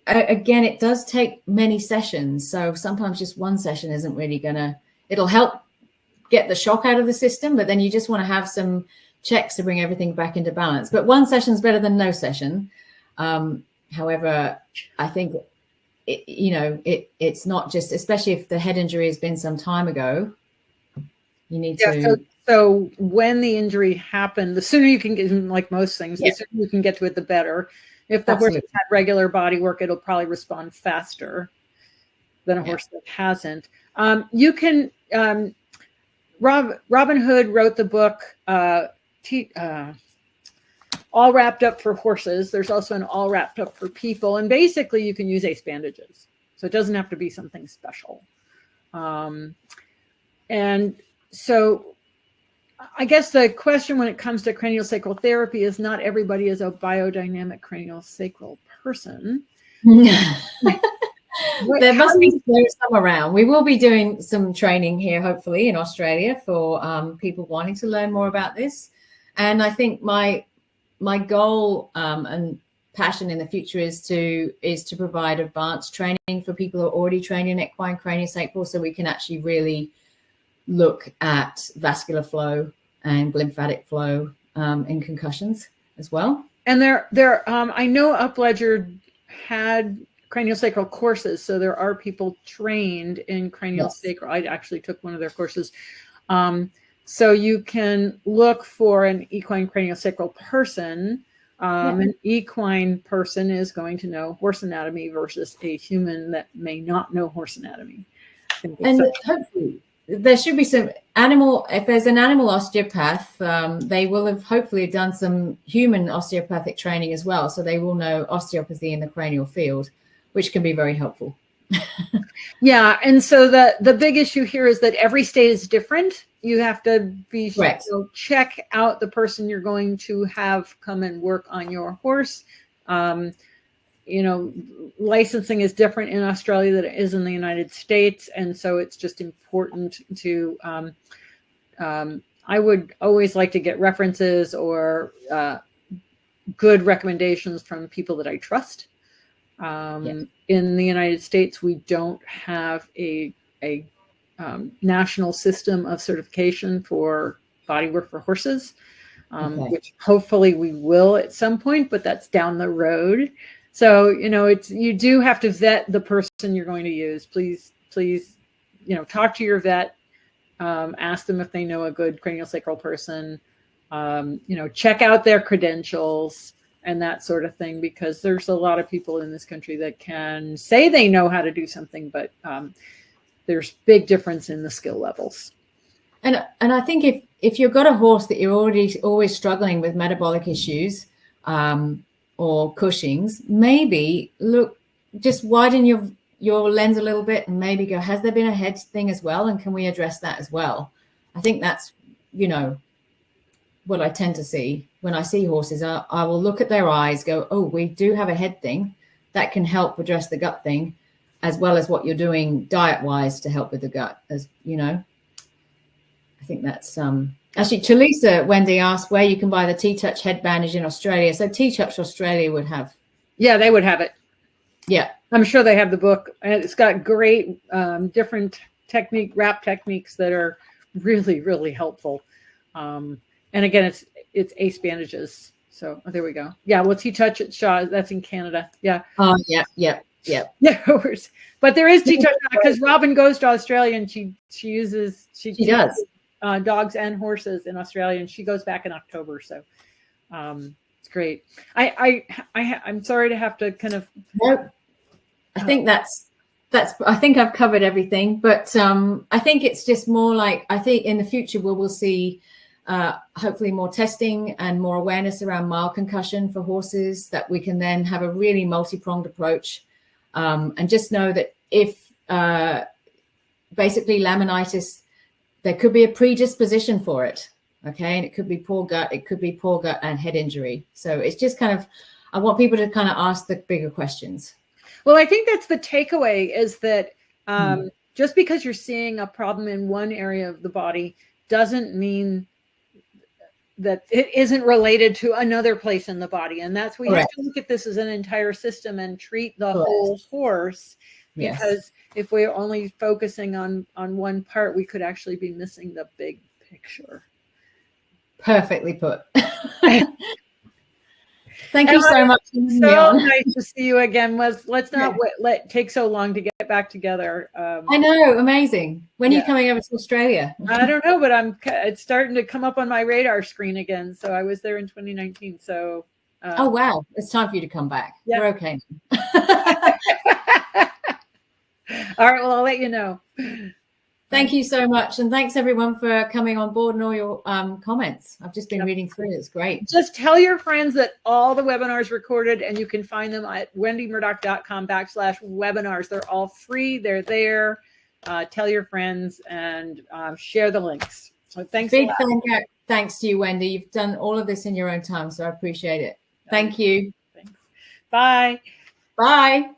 B: again, it does take many sessions. So sometimes just one session isn't really it'll help get the shock out of the system, but then you just want to have some checks to bring everything back into balance. But one session is better than no session. However, I think, it's not just, especially if the head injury has been some time ago, you need to.
A: So when the injury happened, the sooner you can get, like most things, the sooner you can get to it, the better. If the horse has had regular body work, it'll probably respond faster than a horse that hasn't. You can, Robin Hood wrote the book, All Wrapped Up for Horses. There's also an All Wrapped Up for People. And basically you can use ace bandages. So it doesn't have to be something special. And so I guess the question when it comes to craniosacral therapy is not everybody is a biodynamic craniosacral person.
B: There must be some around. We will be doing some training here, hopefully, in Australia for people wanting to learn more about this. And I think my goal and passion in the future is to provide advanced training for people who are already trained in equine craniosacral, so we can actually really look at vascular flow and lymphatic flow in concussions as well. And
A: I know Upledger had craniosacral courses, so there are people trained in craniosacral. I actually took one of their courses. So you can look for an equine craniosacral person An equine person is going to know horse anatomy versus a human that may not know horse anatomy.
B: And hopefully there should be some animal, if there's an animal osteopath, they will have hopefully done some human osteopathic training as well. So they will know osteopathy in the cranial field, which can be very helpful.
A: Yeah. And so the big issue here is that every state is different. You have to be sure to check out the person you're going to have come and work on your horse. You know, licensing is different in Australia than it is in the United States. And so it's just important to, I would always like to get references or good recommendations from people that I trust. In the United States, we don't have a national system of certification for bodywork for horses, which hopefully we will at some point, but that's down the road. So, you know, you do have to vet the person you're going to use. Please, you know, talk to your vet, ask them if they know a good craniosacral person, you know, check out their credentials and that sort of thing, because there's a lot of people in this country that can say they know how to do something, but there's big difference in the skill levels.
B: And I think if you've got a horse that you're always struggling with metabolic issues or Cushing's, maybe just widen your lens a little bit and maybe go, has there been a head thing as well? And can we address that as well? I think that's, you know, what I tend to see when I see horses. I will look at their eyes, go, oh, we do have a head thing that can help address the gut thing, as well as what you're doing diet-wise to help with the gut, as you know. I think that's actually Chalisa, Wendy asked where you can buy the T-Touch head bandage in Australia. So T-Touch Australia would have. Yeah,
A: they would have it.
B: Yeah.
A: I'm sure they have the book. And it's got great different wrap techniques that are really, really helpful. And again, it's Ace bandages. So there we go. Yeah, well, T-Touch at Shaw, that's in Canada. Yeah.
B: Oh, yeah.
A: Yeah, but there is T-Touch because Robin goes to Australia and she does dogs and horses in Australia, and she goes back in October. So it's great. I'm sorry to have to kind of.
B: Nope. I think I think I've covered everything, but I think it's just more like, I think in the future we'll see hopefully more testing and more awareness around mild concussion for horses, that we can then have a really multi-pronged approach. And just know that if basically laminitis, there could be a predisposition for it. Okay. And it could be poor gut. It could be poor gut and head injury. So it's just kind of, I want people to kind of ask the bigger questions.
A: Well, I think that's the takeaway, is that just because you're seeing a problem in one area of the body doesn't mean that it isn't related to another place in the body. And that's, we have to look at this as an entire system and treat the whole horse, because if we're only focusing on one part, we could actually be missing the big picture.
B: Perfectly put. Thank you so much.
A: So nice to see you again. Let's not let take so long to get back together.
B: I know, amazing. When are you coming over to Australia?
A: I don't know, but it's starting to come up on my radar screen again. So I was there in 2019. So
B: oh wow, it's time for you to come back. We're okay.
A: All right, well, I'll let you know.
B: Thank you so much. And thanks everyone for coming on board and all your comments. I've just been reading through. It's great.
A: Just tell your friends that all the webinars recorded, and you can find them at wendymurdoch.com/webinars. They're all free. They're there. Tell your friends and share the links. So thanks.
B: Big thanks to you, Wendy. You've done all of this in your own time, so I appreciate it. Thank you.
A: Thanks. Bye.
B: Bye.